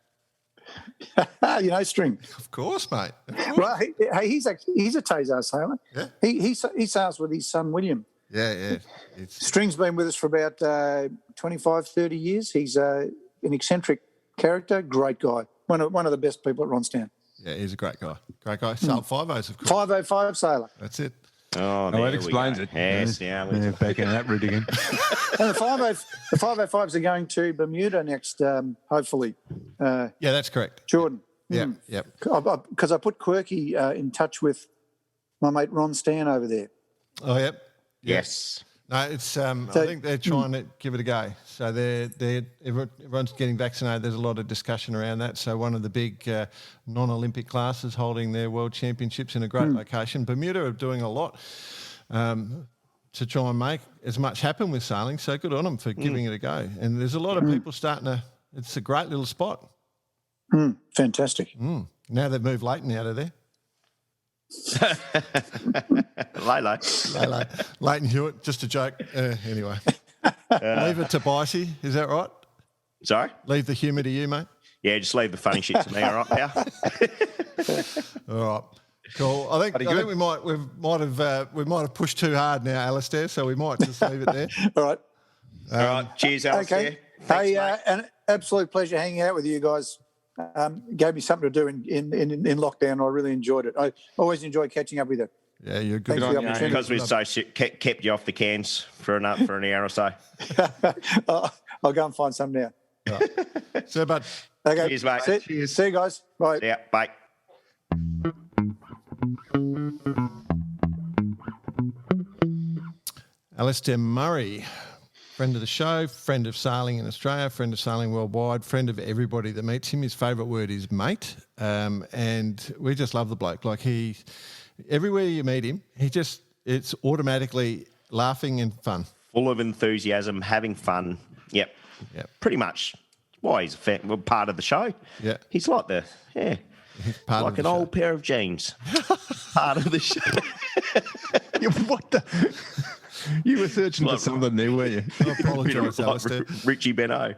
Speaker 6: You know, String.
Speaker 1: Of course, mate.
Speaker 6: Well, hey, he's a Tasar sailor.
Speaker 1: Yeah.
Speaker 6: He sails with his son William.
Speaker 1: Yeah.
Speaker 6: String's been with us for about 25, 30 years. He's an eccentric character, great guy. One of the best people at Ronstown.
Speaker 1: Yeah, he's a great guy. Sailed 5-0s, of course.
Speaker 6: 505 sailor.
Speaker 1: That's it.
Speaker 4: Oh,
Speaker 3: that
Speaker 4: there
Speaker 3: explains
Speaker 4: we
Speaker 3: it.
Speaker 4: go. Yes, yeah.
Speaker 3: Back in that route again.
Speaker 6: And the 505s are going to Bermuda next, hopefully.
Speaker 1: Yeah, that's correct.
Speaker 6: Jordan.
Speaker 1: Yeah, yep.
Speaker 6: Because I put Quirky in touch with my mate Ron Stan over there.
Speaker 1: Oh, yep.
Speaker 4: Yes.
Speaker 1: No, it's. I think they're trying to give it a go. So everyone's getting vaccinated. There's a lot of discussion around that. So one of the big non-Olympic classes holding their world championships in a great location. Bermuda are doing a lot to try and make as much happen with sailing. So good on them for giving it a go. And there's a lot of people starting to. It's a great little spot.
Speaker 6: Fantastic.
Speaker 1: Now they've moved Leighton out of there.
Speaker 4: Lalo.
Speaker 1: Leighton Hewitt, just a joke. Anyway, leave it to Bicey. Is that right?
Speaker 4: Sorry?
Speaker 1: Leave the humour to you, mate.
Speaker 4: Yeah, just leave the funny shit to me, all right, pal?
Speaker 1: All right, cool. I think we might have pushed too hard now, Alistair. So we might just leave it there.
Speaker 6: All right.
Speaker 4: All right. Cheers, Alistair.
Speaker 6: Okay.
Speaker 4: Thanks,
Speaker 6: Hey,
Speaker 4: mate.
Speaker 6: an absolute pleasure hanging out with you guys. Gave me something to do in lockdown. I really enjoyed it. I always enjoy catching up with you.
Speaker 1: Yeah, you're good.
Speaker 6: Thanks for the
Speaker 1: on you.
Speaker 6: opportunity.
Speaker 4: Because we so kept you off the cans for an hour or so.
Speaker 6: I'll go and find some now.
Speaker 1: So, but
Speaker 6: Okay.
Speaker 4: Cheers, mate.
Speaker 6: See you guys. Bye.
Speaker 4: Yeah, bye.
Speaker 1: Alistair Murray friend of the show, friend of sailing in Australia, friend of sailing worldwide, friend of everybody that meets him. His favourite word is mate, and we just love the bloke. Like everywhere you meet him, it's automatically laughing and fun.
Speaker 4: Full of enthusiasm, having fun. Yep. Pretty much why he's part of the show.
Speaker 1: Yeah.
Speaker 4: He's like
Speaker 1: He's part
Speaker 4: like
Speaker 1: of the
Speaker 4: an
Speaker 1: show.
Speaker 4: old pair of jeans. Part of the show.
Speaker 3: What the? You were searching for something there, weren't you?
Speaker 1: I apologise, Alistair.
Speaker 4: Richie Beno.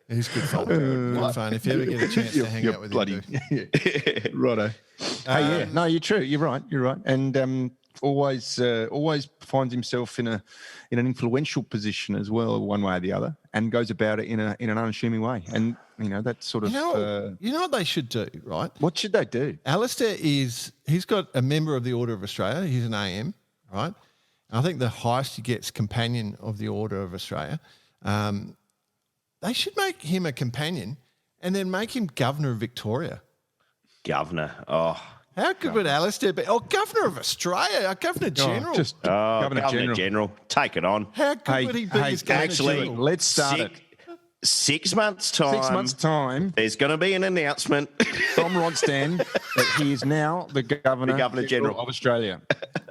Speaker 1: He's good fun. Good fun. If you ever get a chance to hang out with him.
Speaker 3: Righto. Hey, no, you're true. You're right. And always finds himself in an influential position as well, one way or the other, and goes about it in an unassuming way. And that sort of.
Speaker 1: You know what they should do, right?
Speaker 3: What should they do?
Speaker 1: Alistair he's got a member of the Order of Australia. He's an AM, right? I think the highest he gets, companion of the Order of Australia. They should make him a companion and then make him Governor of Victoria.
Speaker 4: Governor. Oh.
Speaker 1: How good would Alistair be? Oh, Governor of Australia, Governor General.
Speaker 4: Governor General. Take it on.
Speaker 1: How good would he be as Governor General?
Speaker 3: Let's start it.
Speaker 4: 6 months' time.
Speaker 3: 6 months' time.
Speaker 4: There's going to be an announcement
Speaker 3: from Ronstan that he is now the Governor General of Australia.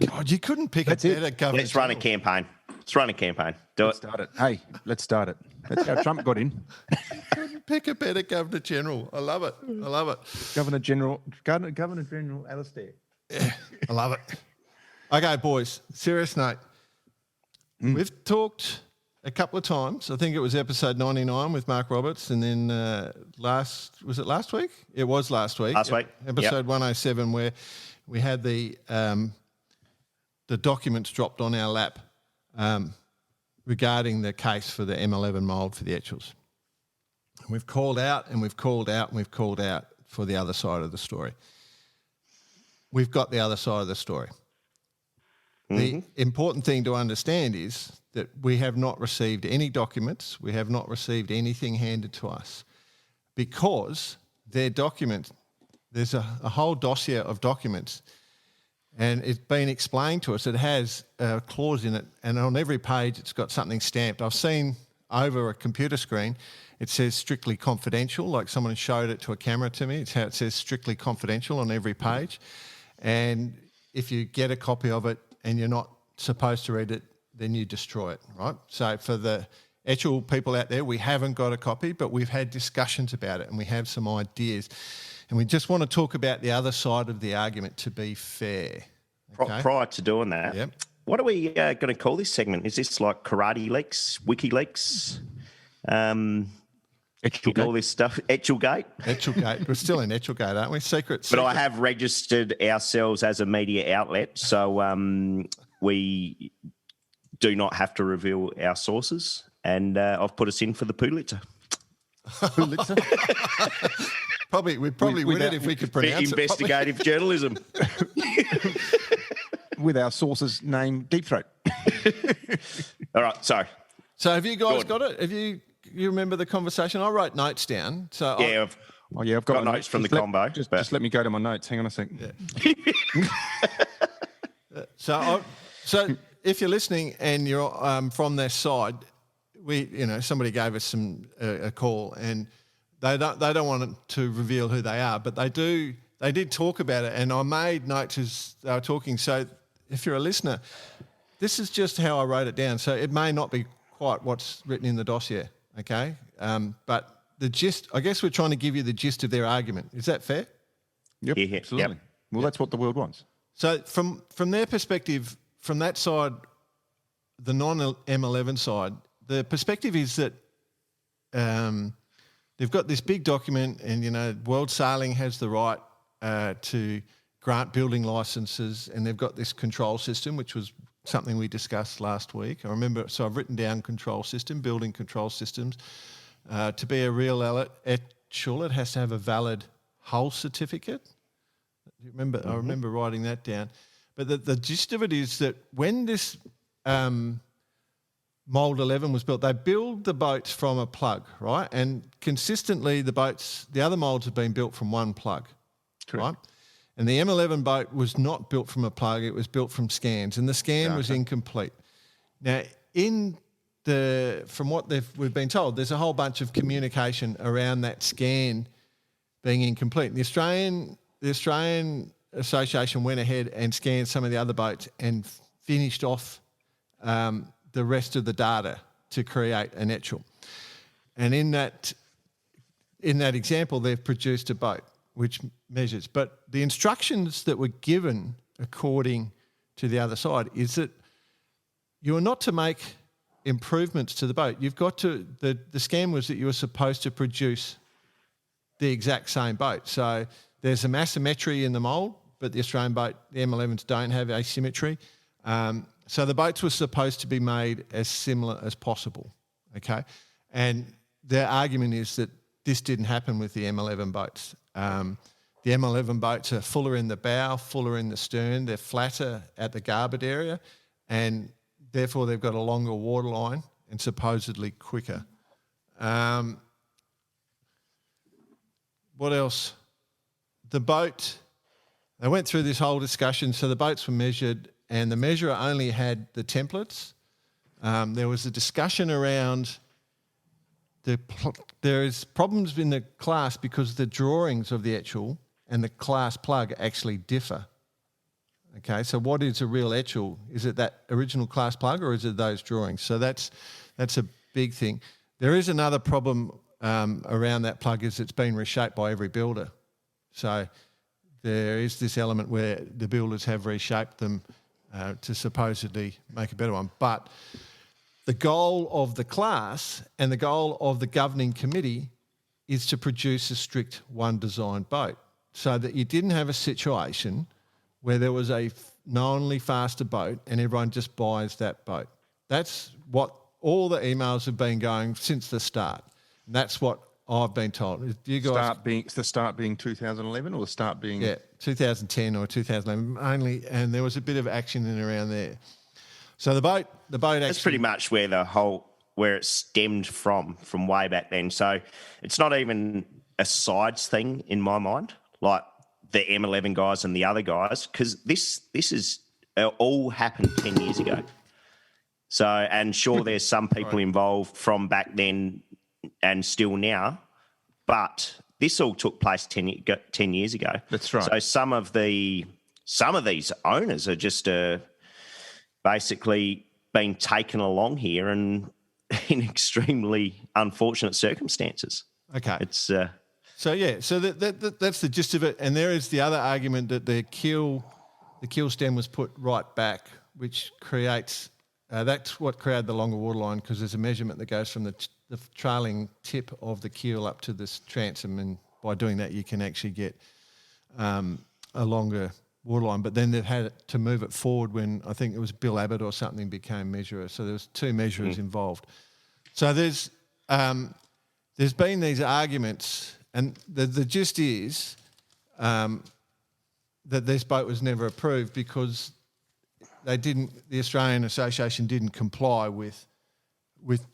Speaker 1: God, you couldn't pick a better Governor.
Speaker 4: Let's run a campaign.
Speaker 3: Let's start it. Hey, let's start it. That's how Trump got in.
Speaker 1: Couldn't pick a better Governor General. I love it.
Speaker 3: Governor General Alistair.
Speaker 1: Yeah, I love it. Okay, boys, serious note. We've talked a couple of times. I think it was episode 99 with Mark Roberts, and then was it last week? It was last week. Episode 107, where we had the documents dropped on our lap regarding the case for the M11 mould for the Etchells. We've called out for the other side of the story. We've got the other side of the story. The important thing to understand is that we have not received any documents. We have not received anything handed to us because their document, there's a whole dossier of documents, and it's been explained to us. It has a clause in it, and on every page it's got something stamped. I've seen over a computer screen, it says strictly confidential, like someone showed it to a camera to me. It's how it says strictly confidential on every page. And if you get a copy of it and you're not supposed to read it, then you destroy it, right? So for the Etchell people out there, we haven't got a copy, but we've had discussions about it and we have some ideas. And we just want to talk about the other side of the argument, to be fair. Okay?
Speaker 4: Prior to doing that, what are we going to call this segment? Is this like Karate Leaks, WikiLeaks? All this stuff, Etchellgate.
Speaker 1: Etchellgate. We're still in Etchellgate, aren't we? Secret.
Speaker 4: But I have registered ourselves as a media outlet, so we do not have to reveal our sources, and I've put us in for the Pulitzer.
Speaker 1: We'd probably win it if we could pronounce
Speaker 4: investigative journalism.
Speaker 3: With our sources named Deep Throat.
Speaker 4: All right, sorry.
Speaker 1: So have you guys got it? Have you remember the conversation? I wrote notes down. So
Speaker 4: I've got notes from the combo.
Speaker 3: Just let me go to my notes. Hang on a second.
Speaker 1: Yeah. So if you're listening and you're from their side, somebody gave us a call, and they don't want to reveal who they are, but they did talk about it, and I made notes as they were talking. So if you're a listener, this is just how I wrote it down. So it may not be quite what's written in the dossier, okay? But the gist, I guess we're trying to give you the gist of their argument. Is that fair?
Speaker 3: Yep, absolutely. Yep. Well, that's what the world wants. So
Speaker 1: from their perspective, from that side, the non-M11 side, the perspective is that they've got this big document, and, World Sailing has the right to grant building licenses, and they've got this control system, which was something we discussed last week. I remember, so I've written down control system, building control systems. To be a real Etchell, it has to have a valid hull certificate. I remember writing that down. But the gist of it is that when this Mould 11 was built, they build the boats from a plug, right? And consistently the other moulds have been built from one plug, correct, right? And the M11 boat was not built from a plug, it was built from scans, and the scan was incomplete. Now, from what we've been told, there's a whole bunch of communication around that scan being incomplete. The Australian Association went ahead and scanned some of the other boats and finished off the rest of the data to create an Etchell. And in that example, they've produced a boat which measures. But the instructions that were given according to the other side is that you're not to make improvements to the boat. You've got to, the scan was that you were supposed to produce the exact same boat. So there's some asymmetry in the mould, but the Australian boat, the M11s don't have asymmetry. So the boats were supposed to be made as similar as possible, okay? And their argument is that this didn't happen with the M11 boats. The M11 boats are fuller in the bow, fuller in the stern, they're flatter at the garboard area, and therefore they've got a longer waterline and supposedly quicker. What else? The boat, they went through this whole discussion, so the boats were measured and the measurer only had the templates. There was a discussion around there is problems in the class because the drawings of the Etchell and the class plug actually differ. Okay, so what is a real Etchell? Is it that original class plug or is it those drawings? So that's a big thing. There is another problem around that plug is it's been reshaped by every builder. So there is this element where the builders have reshaped them to supposedly make a better one. But the goal of the class and the goal of the governing committee is to produce a strict one design boat so that you didn't have a situation where there was a knownly faster boat and everyone just buys that boat. That's what all the emails have been going since the start. And that's what I've been told. You guys,
Speaker 3: the start being 2011 or the start being...
Speaker 1: Yeah, 2010 or 2011 only, and there was a bit of action in around there. So the boat actually...
Speaker 4: That's pretty much where it stemmed from way back then. So it's not even a sides thing in my mind, like the M11 guys and the other guys, because this is all happened 10 years ago. So, and sure, there's some people involved from back then and still now, but this all took place 10 years ago.
Speaker 3: That's right.
Speaker 4: So some of these owners are just basically being taken along here and in extremely unfortunate circumstances.
Speaker 1: Okay.
Speaker 4: It's
Speaker 1: so that's the gist of it. And there is the other argument that the keel stem was put right back, which creates that's what created the longer waterline because there's a measurement that goes from the trailing tip of the keel up to this transom, and by doing that you can actually get a longer waterline. But then they've had to move it forward when I think it was Bill Abbott or something became measurer. So there was two measurers involved. So there's been these arguments, and the gist is that this boat was never approved because the Australian Association didn't comply with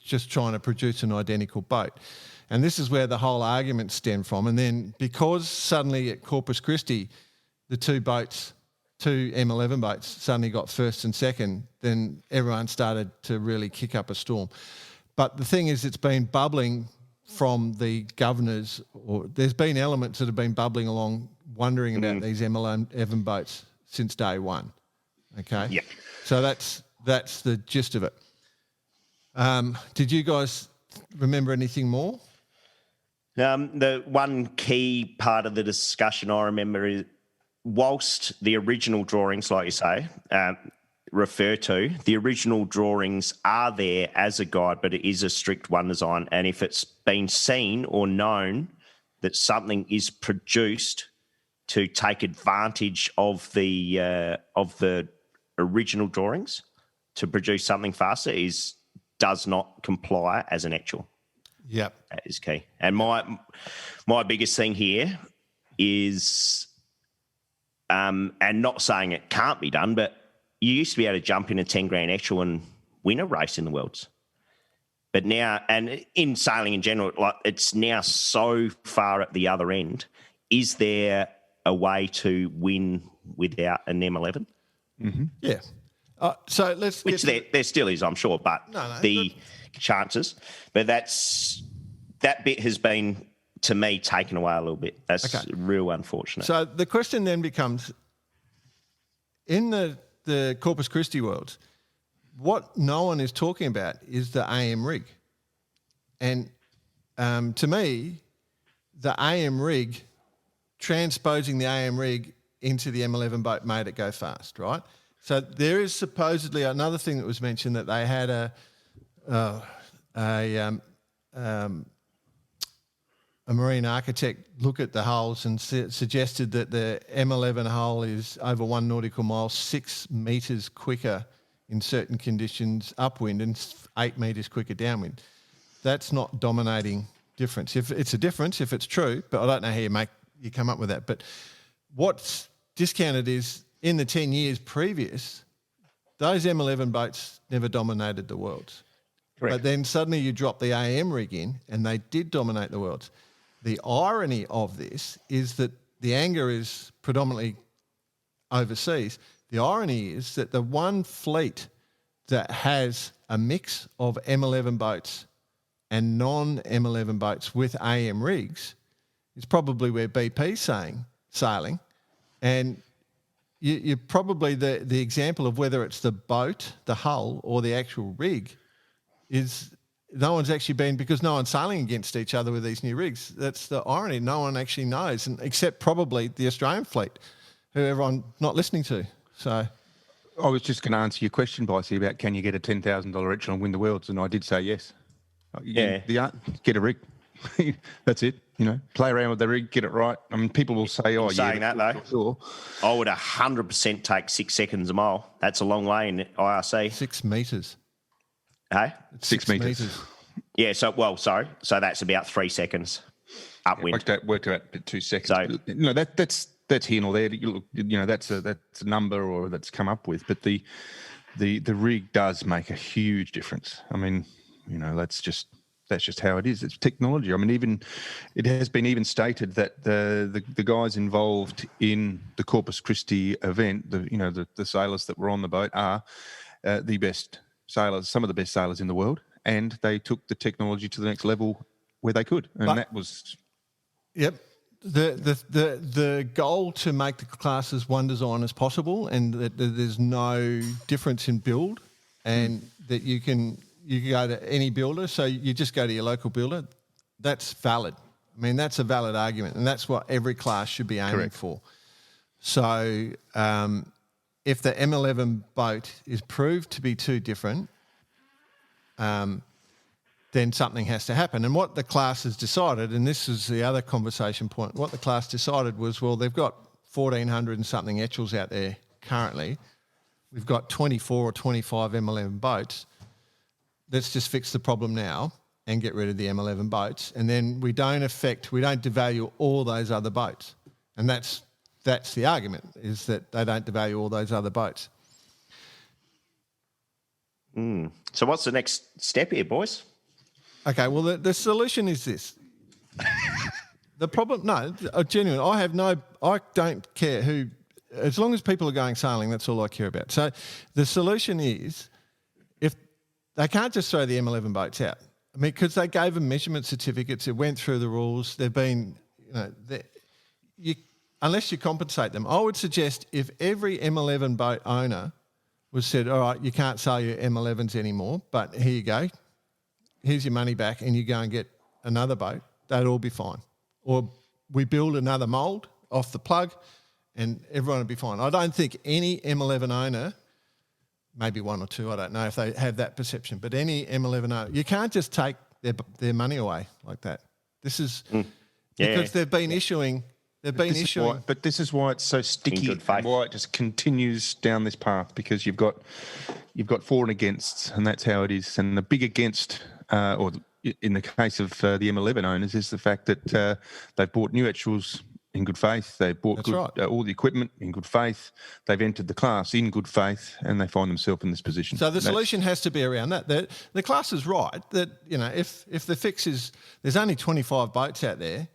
Speaker 1: just trying to produce an identical boat. And this is where the whole argument stemmed from. And then because suddenly at Corpus Christi, the two M11 boats suddenly got first and second, then everyone started to really kick up a storm. But the thing is, it's been bubbling from the governors, or there's been elements that have been bubbling along wondering about these M11 boats since day one. Okay?
Speaker 4: Yeah.
Speaker 1: So that's the gist of it. Did you guys remember anything more?
Speaker 4: The one key part of the discussion I remember is, whilst the original drawings, like you say, refer to, the original drawings are there as a guide, but it is a strict one design. And if it's been seen or known that something is produced to take advantage of the original drawings to produce something faster, does not comply as an Etchell.
Speaker 1: Yep.
Speaker 4: That is key. And my biggest thing here is, and not saying it can't be done, but you used to be able to jump in a 10 grand Etchell and win a race in the Worlds. But now, and in sailing in general, like it's now so far at the other end. Is there a way to win without an M11?
Speaker 1: Mm-hmm. Yeah. So let's
Speaker 4: which there still is, I'm sure, but chances. But that bit has been, to me, taken away a little bit. That's real unfortunate.
Speaker 1: So the question then becomes, in the Corpus Christi world, what no one is talking about is the AM rig. And to me, the AM rig, transposing the AM rig into the M11 boat made it go fast, right? So there is supposedly another thing that was mentioned, that they had a marine architect look at the hulls and suggested that the M11 hull is over 1 nautical mile, 6 metres quicker in certain conditions upwind and 8 metres quicker downwind. That's not dominating difference. If it's a difference, if it's true, but I don't know how you come up with that. But what's discounted is, in the 10 years previous, those M11 boats never dominated the worlds. Correct. But then suddenly you drop the AM rig in and they did dominate the worlds. The irony of this is that the anger is predominantly overseas. The irony is that the one fleet that has a mix of M11 boats and non-M11 boats with AM rigs is probably where BP's sailing. And you probably, the example of whether it's the boat, the hull, or the actual rig is no one's actually been, because no one's sailing against each other with these new rigs. That's the irony. No one actually knows, and except probably the Australian fleet, who everyone's not listening to. So
Speaker 3: I was just going to answer your question, Bicey, about can you get a $10,000 Etchell and win the Worlds, and I did say yes.
Speaker 4: Yeah.
Speaker 3: Get a rig. That's it. Play around with the rig, get it right. I mean, people will say,
Speaker 4: saying that though,
Speaker 3: sure.
Speaker 4: I would 100% take 6 seconds a mile. That's a long way in IRC.
Speaker 1: 6 metres.
Speaker 4: Hey?
Speaker 3: 6 metres.
Speaker 4: Yeah, so that's about 3 seconds upwind.
Speaker 3: Worked out 2 seconds. So, that's here nor there. That's a number or that's come up with. But the rig does make a huge difference. I mean, that's just how it is. It's technology. I mean, it has been even stated that the guys involved in the Corpus Christi event, the sailors that were on the boat are the best sailors, some of the best sailors in the world, and they took the technology to the next level where they could, and that was.
Speaker 1: Yep. The goal to make the classes one design as possible, and that there's no difference in build, and that you can go to any builder, so you just go to your local builder. That's valid. I mean, that's a valid argument, and that's what every class should be aiming for. So if the M11 boat is proved to be too different, then something has to happen. And what the class has decided, and this is the other conversation point, what the class decided was, well, they've got 1,400 and something Etchells out there currently. We've got 24 or 25 M11 boats. Let's just fix the problem now and get rid of the M11 boats. And then we don't devalue all those other boats. And that's the argument, is that they don't devalue all those other boats.
Speaker 4: So what's the next step here, boys?
Speaker 1: Okay, well, the solution is this. The problem, genuinely, I don't care who, as long as people are going sailing, that's all I care about. So the solution is, if they can't just throw the M11 boats out. I mean, because they gave them measurement certificates, it went through the rules, they've been, unless you compensate them, I would suggest if every M11 boat owner was said, all right, you can't sell your M11s anymore, but here you go, here's your money back, and you go and get another boat, they'd all be fine. Or we build another mould off the plug and everyone would be fine. I don't think any M11 owner, maybe one or two, I don't know if they have that perception, but any M11 owner, you can't just take their money away like that. This is because they've been issuing...
Speaker 3: But this is why it's so sticky, and why it just continues down this path, because you've got for and against, and that's how it is. And the big against, or in the case of the M11 owners, is the fact that they've bought new Etchells in good faith. They bought all the equipment in good faith. They've entered the class in good faith, and they find themselves in this position.
Speaker 1: So the solution has to be around that. The class is right that if the fix is there's only 25 boats out there,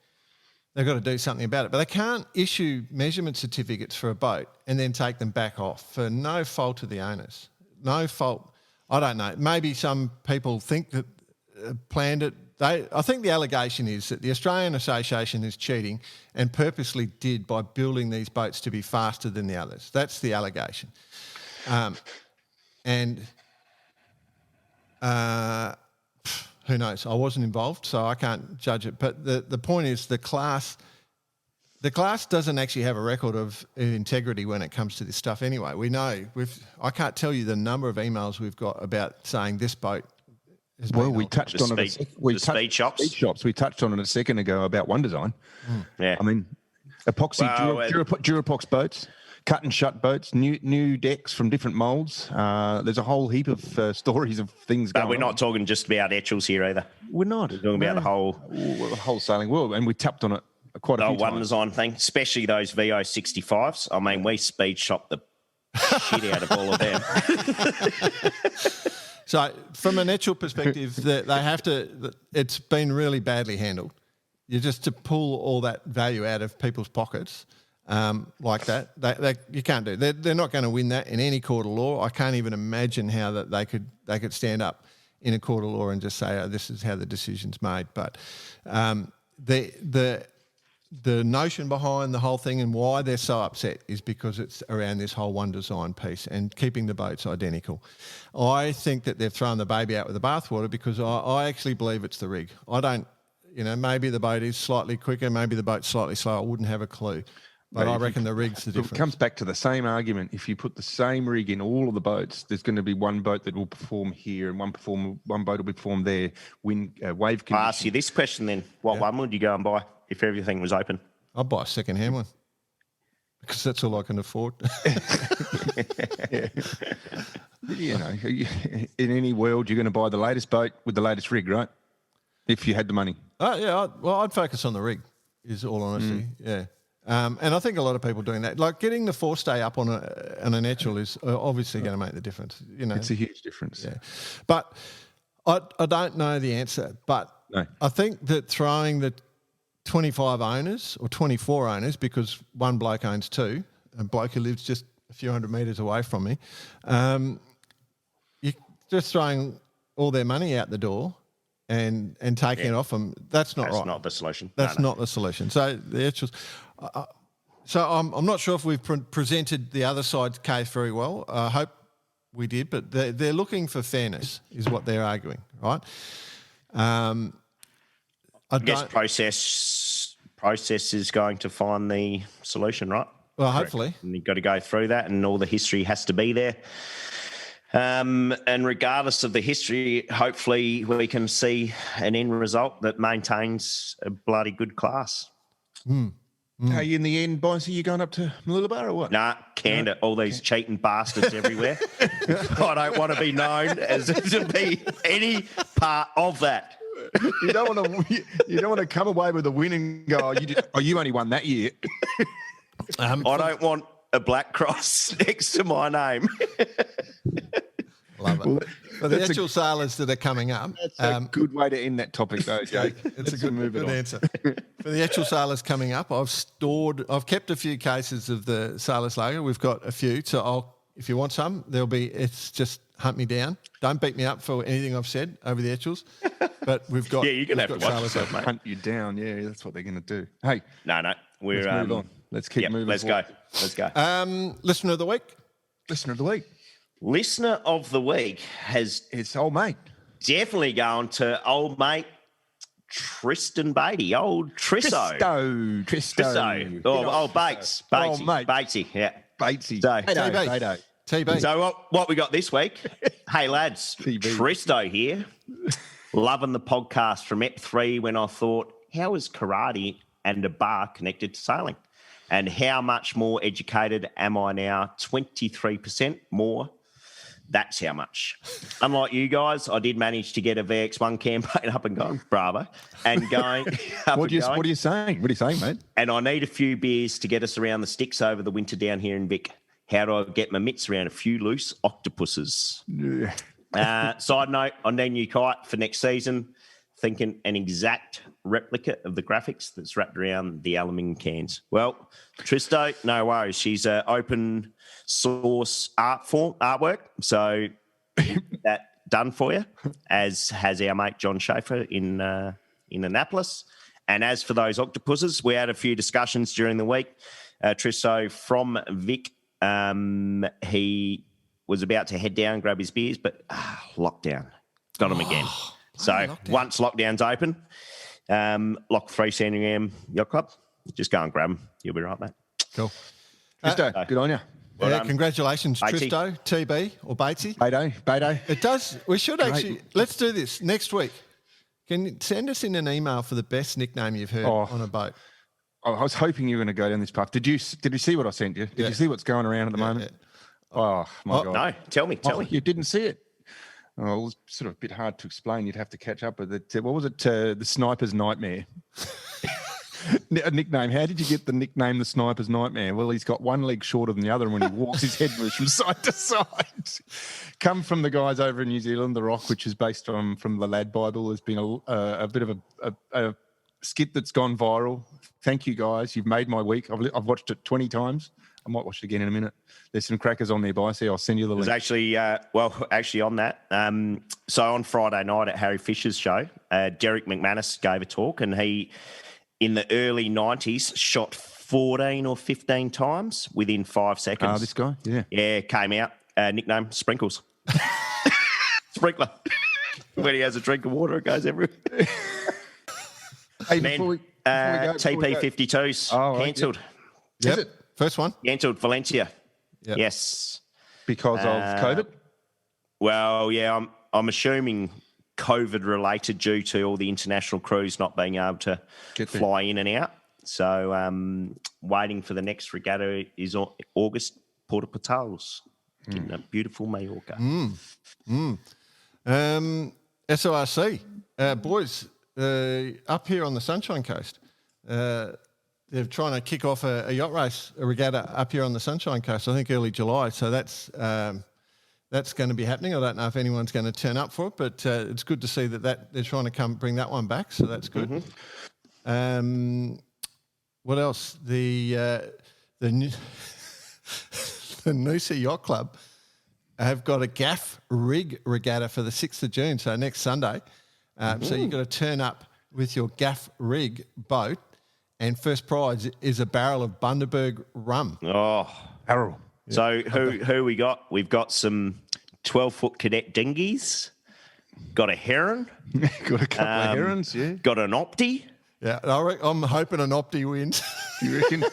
Speaker 1: they've got to do something about it. But they can't issue measurement certificates for a boat and then take them back off for no fault of the owners. no fault. I don't know. Maybe some people think that planned it. I think the allegation is that the Australian Association is cheating and purposely did by building these boats to be faster than the others. That's the allegation. Who knows? I wasn't involved, so I can't judge it. But the point is the class doesn't actually have a record of integrity when it comes to this stuff anyway. We know. I can't tell you the number of emails we've got about saying this boat has been
Speaker 3: we touched on it.
Speaker 4: Speed shops.
Speaker 3: Speed shops. We touched on it a second ago about One Design.
Speaker 4: Yeah.
Speaker 3: I mean, epoxy, Durapox boats, cut and shut boats, new decks from different moulds. There's a whole heap of stories of things going on.
Speaker 4: But we're not talking just about Etchells here either.
Speaker 3: We're not.
Speaker 4: We're talking about
Speaker 3: the whole sailing world, and we tapped on it quite a few
Speaker 4: One
Speaker 3: times.
Speaker 4: Design thing, especially those VO65s. I mean, we speed shop the shit out of all of them.
Speaker 1: So from an Etchell perspective, they have to. It's been really badly handled. You just to pull all that value out of people's pockets like that. You can't do. They're not going to win that in any court of law. I can't even imagine how that they could stand up in a court of law and just say, "Oh, this is how the decision's made." But the notion behind the whole thing and why they're so upset is because it's around this whole One Design piece and keeping the boats identical. I think that they've thrown the baby out with the bathwater because I actually believe it's the rig. I don't, maybe the boat is slightly quicker, maybe the boat's slightly slower. I wouldn't have a clue. But I reckon the rig's the difference.
Speaker 3: It comes back to the same argument. If you put the same rig in all of the boats, there's going to be one boat that will perform here and one boat will perform there. Wave conditions.
Speaker 4: I'll ask you this question then. What one would you go and buy if everything was open?
Speaker 1: I'd buy a second-hand one because that's all I can afford.
Speaker 3: In any world, you're going to buy the latest boat with the latest rig, right? If you had the money.
Speaker 1: I'd focus on the rig, is all honesty, yeah. And I think a lot of people doing that. Like getting the forestay up on an Etchell is obviously going to make the difference.
Speaker 3: It's a huge difference.
Speaker 1: Yeah. But I don't know the answer. But
Speaker 3: no.
Speaker 1: I think that throwing the 25 owners or 24 owners, because one bloke owns two, a bloke who lives just a few hundred metres away from me, you're just throwing all their money out the door and taking it off them. That's not right.
Speaker 4: That's not the solution.
Speaker 1: That's not the solution. So the Etchells. So I'm not sure if we've presented the other side's case very well. I hope we did, but they're looking for fairness, is what they're arguing, right?
Speaker 4: I guess process is going to find the solution, right?
Speaker 1: Well, hopefully.
Speaker 4: And you've got to go through that, and all the history has to be there. And regardless of the history, hopefully we can see an end result that maintains a bloody good class.
Speaker 3: Hey, in the end, Boyce, are you going up to Mooloolaba or what?
Speaker 4: Nah, canned it. All these cheating bastards everywhere. I don't want to be known as to be any part of that.
Speaker 3: You don't want to come away with a win and go, you only won that year.
Speaker 4: I don't want a black cross next to my name.
Speaker 1: Love it. For the actual sailors that are coming up.
Speaker 3: That's a good way to end that topic, though, Jake.
Speaker 1: It's a good answer. For the actual sailors coming up, I've kept a few cases of the Sailors Lager. We've got a few, so if you want some, it's just hunt me down. Don't beat me up for anything I've said over the Etchells. But we've got
Speaker 4: you're gonna have to watch yourself, mate.
Speaker 3: Hunt you down, yeah, that's what they're going to do. Hey,
Speaker 4: no, we're
Speaker 3: let's move on. Let's keep moving.
Speaker 4: Let's go.
Speaker 1: Listener of the week.
Speaker 4: Listener of the week
Speaker 3: it's old mate.
Speaker 4: Definitely going to old mate Tristan Beatty, old Trisso.
Speaker 3: Tristo.
Speaker 4: Old Bates.
Speaker 3: Old mate.
Speaker 4: Batesy, yeah.
Speaker 3: Batesy.
Speaker 1: So, TB.
Speaker 4: So what we got this week? Hey, lads, Tristo here. Loving the podcast from Ep3 when I thought, how is karate and a bar connected to sailing? And how much more educated am I now? 23% more. That's how much. Unlike you guys, I did manage to get a VX1 campaign up and going. Bravo. And going
Speaker 3: What are you saying? What are you saying, mate?
Speaker 4: And I need a few beers to get us around the sticks over the winter down here in Vic. How do I get my mitts around a few loose octopuses?
Speaker 3: Yeah.
Speaker 4: Side note, on their new kite for next season, thinking an exact replica of the graphics that's wrapped around the aluminium cans. Well, Tristo, no worries. She's an open source artwork, so that done for you, as has our mate John Schaefer in Annapolis. And as for those octopuses, we had a few discussions during the week. Tristo from Vic, he was about to head down, grab his beers, but lockdown got him again. So once lockdown's open, Lock 3 Sandringham Yacht Club, just go and grab him. You'll be right, mate.
Speaker 1: Cool.
Speaker 3: Tristo, good on you.
Speaker 1: Well congratulations,
Speaker 4: Batey.
Speaker 1: Tristo, TB or Batesy.
Speaker 3: Beto.
Speaker 1: It does. We should actually. Let's do this next week. Can you send us in an email for the best nickname you've heard on a boat?
Speaker 3: I was hoping you were going to go down this path. Did you see what I sent you? Did you see what's going around at the moment?
Speaker 1: Yeah.
Speaker 3: Oh, my God.
Speaker 4: No, tell me.
Speaker 3: You didn't see it? Oh, it was sort of a bit hard to explain. You'd have to catch up with it. What was it? The Sniper's Nightmare. A nickname. How did you get the nickname the Sniper's Nightmare? Well, he's got one leg shorter than the other, and when he walks, his head moves from side to side. Come from the guys over in New Zealand, The Rock, which is based on from the Lad Bible. There's been a bit of a skit that's gone viral. Thank you, guys. You've made my week. I've watched it 20 times. I might watch it again in a minute. There's some crackers on there, Bicey. I'll send you the link.
Speaker 4: There's actually, actually on that. So on Friday night at Harry Fisher's show, Derek McManus gave a talk, and he, in the early 90s, shot 14 or 15 times within 5 seconds.
Speaker 3: This guy? Yeah.
Speaker 4: Yeah, came out. Nickname, Sprinkles. Sprinkler. When he has a drink of water, it goes everywhere.
Speaker 3: Hey,
Speaker 4: Man,
Speaker 3: before we go,
Speaker 4: TP52's cancelled.
Speaker 1: Yep. Is it? First one?
Speaker 4: Cancelled Valencia.
Speaker 1: Yep.
Speaker 4: Yes.
Speaker 3: Because of COVID?
Speaker 4: Well, yeah, I'm assuming COVID related due to all the international crews not being able to fly in and out. So waiting for the next regatta is August, Porto Patals, in beautiful Mallorca.
Speaker 1: SORC, boys, up here on the Sunshine Coast, they're trying to kick off a yacht race, a regatta up here on the Sunshine Coast, I think early July. So that's going to be happening. I don't know if anyone's going to turn up for it, but it's good to see that they're trying to bring that one back. So that's good. What else? The Noosa Yacht Club have got a gaff rig regatta for the 6th of June, so next Sunday. So you've got to turn up with your gaff rig boat, and first prize is a barrel of Bundaberg rum.
Speaker 4: Oh,
Speaker 3: barrel.
Speaker 4: So who we got? We've got some 12-foot cadet dinghies, got a heron.
Speaker 3: Got a couple of herons, yeah.
Speaker 4: Got an Opti.
Speaker 1: Yeah, I'm hoping an Opti wins.
Speaker 3: You reckon?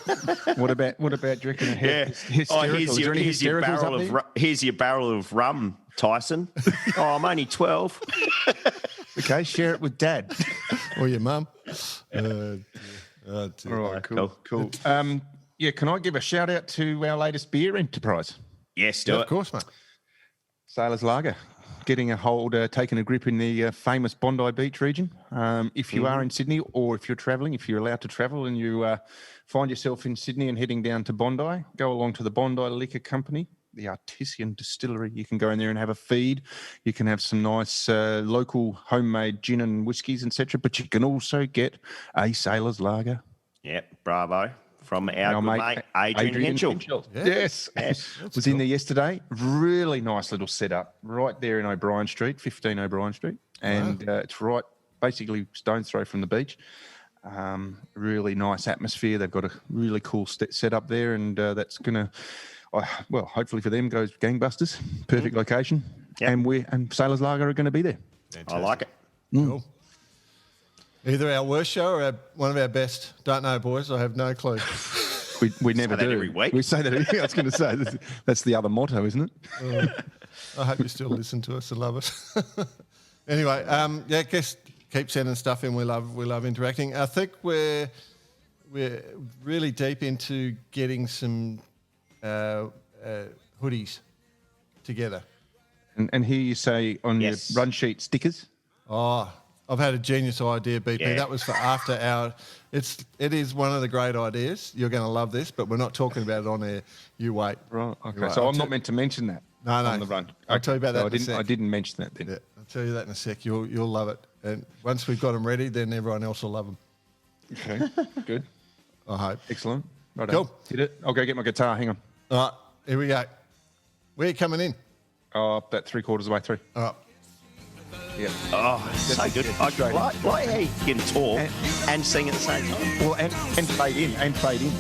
Speaker 3: What about? Do you reckon?
Speaker 4: Here's your barrel of rum, Tyson. I'm only 12.
Speaker 3: Okay, share it with Dad
Speaker 1: or your mum.
Speaker 3: All right, cool. Yeah, can I give a shout out to our latest beer enterprise?
Speaker 4: Yes, do it.
Speaker 1: Of course, mate.
Speaker 3: Sailors Lager, getting a hold, taking a grip in the famous Bondi Beach region. If you are in Sydney, or if you're travelling, if you're allowed to travel and you find yourself in Sydney and heading down to Bondi, go along to the Bondi Liquor Company, the Artisan Distillery. You can go in there and have a feed. You can have some nice local homemade gin and whiskies, etc. But you can also get a Sailors Lager.
Speaker 4: Yep, bravo. From our good mate, Adrian Etchells.
Speaker 3: Yes. Was in there yesterday. Really nice little setup right there in O'Brien Street, 15 O'Brien Street. And it's right, basically stone's throw from the beach. Really nice atmosphere. They've got a really cool setup there, and that's going to, hopefully for them, goes gangbusters. Perfect location. Yep. And Sailors Lager are going to be there.
Speaker 4: Fantastic. I like it.
Speaker 1: Cool. Either our worst show or one of our best. Don't know, boys. I have no clue.
Speaker 3: We never do.
Speaker 4: Every week.
Speaker 3: We say that. I was going to say that's the other motto, isn't it?
Speaker 1: I hope you still listen to us and love us. Anyway, guess keep sending stuff in. We love interacting. I think we're really deep into getting some hoodies together.
Speaker 3: And here you say on your run sheet stickers.
Speaker 1: Oh, I've had a genius idea, BP.
Speaker 4: Yeah.
Speaker 1: That was for after our. It is one of the great ideas. You're going to love this, but we're not talking about it on air. You wait.
Speaker 3: Right. Okay. So I'm not meant to mention that.
Speaker 1: No.
Speaker 3: On the run.
Speaker 1: I'll tell you about that.
Speaker 3: I didn't mention that then.
Speaker 1: Yeah, I'll tell you that in a sec. You'll love it. And once we've got them ready, then everyone else will love them.
Speaker 3: Okay, good.
Speaker 1: I hope.
Speaker 3: Excellent. Right
Speaker 1: Cool.
Speaker 3: on. Hit it. I'll go get my guitar. Hang on.
Speaker 1: All right, here we go. Where are you coming in?
Speaker 3: Oh, about 3/4 of the way through.
Speaker 1: All right.
Speaker 3: Yeah.
Speaker 4: Oh, so good. I like how you can talk and sing at the same time.
Speaker 3: Well, and fade in.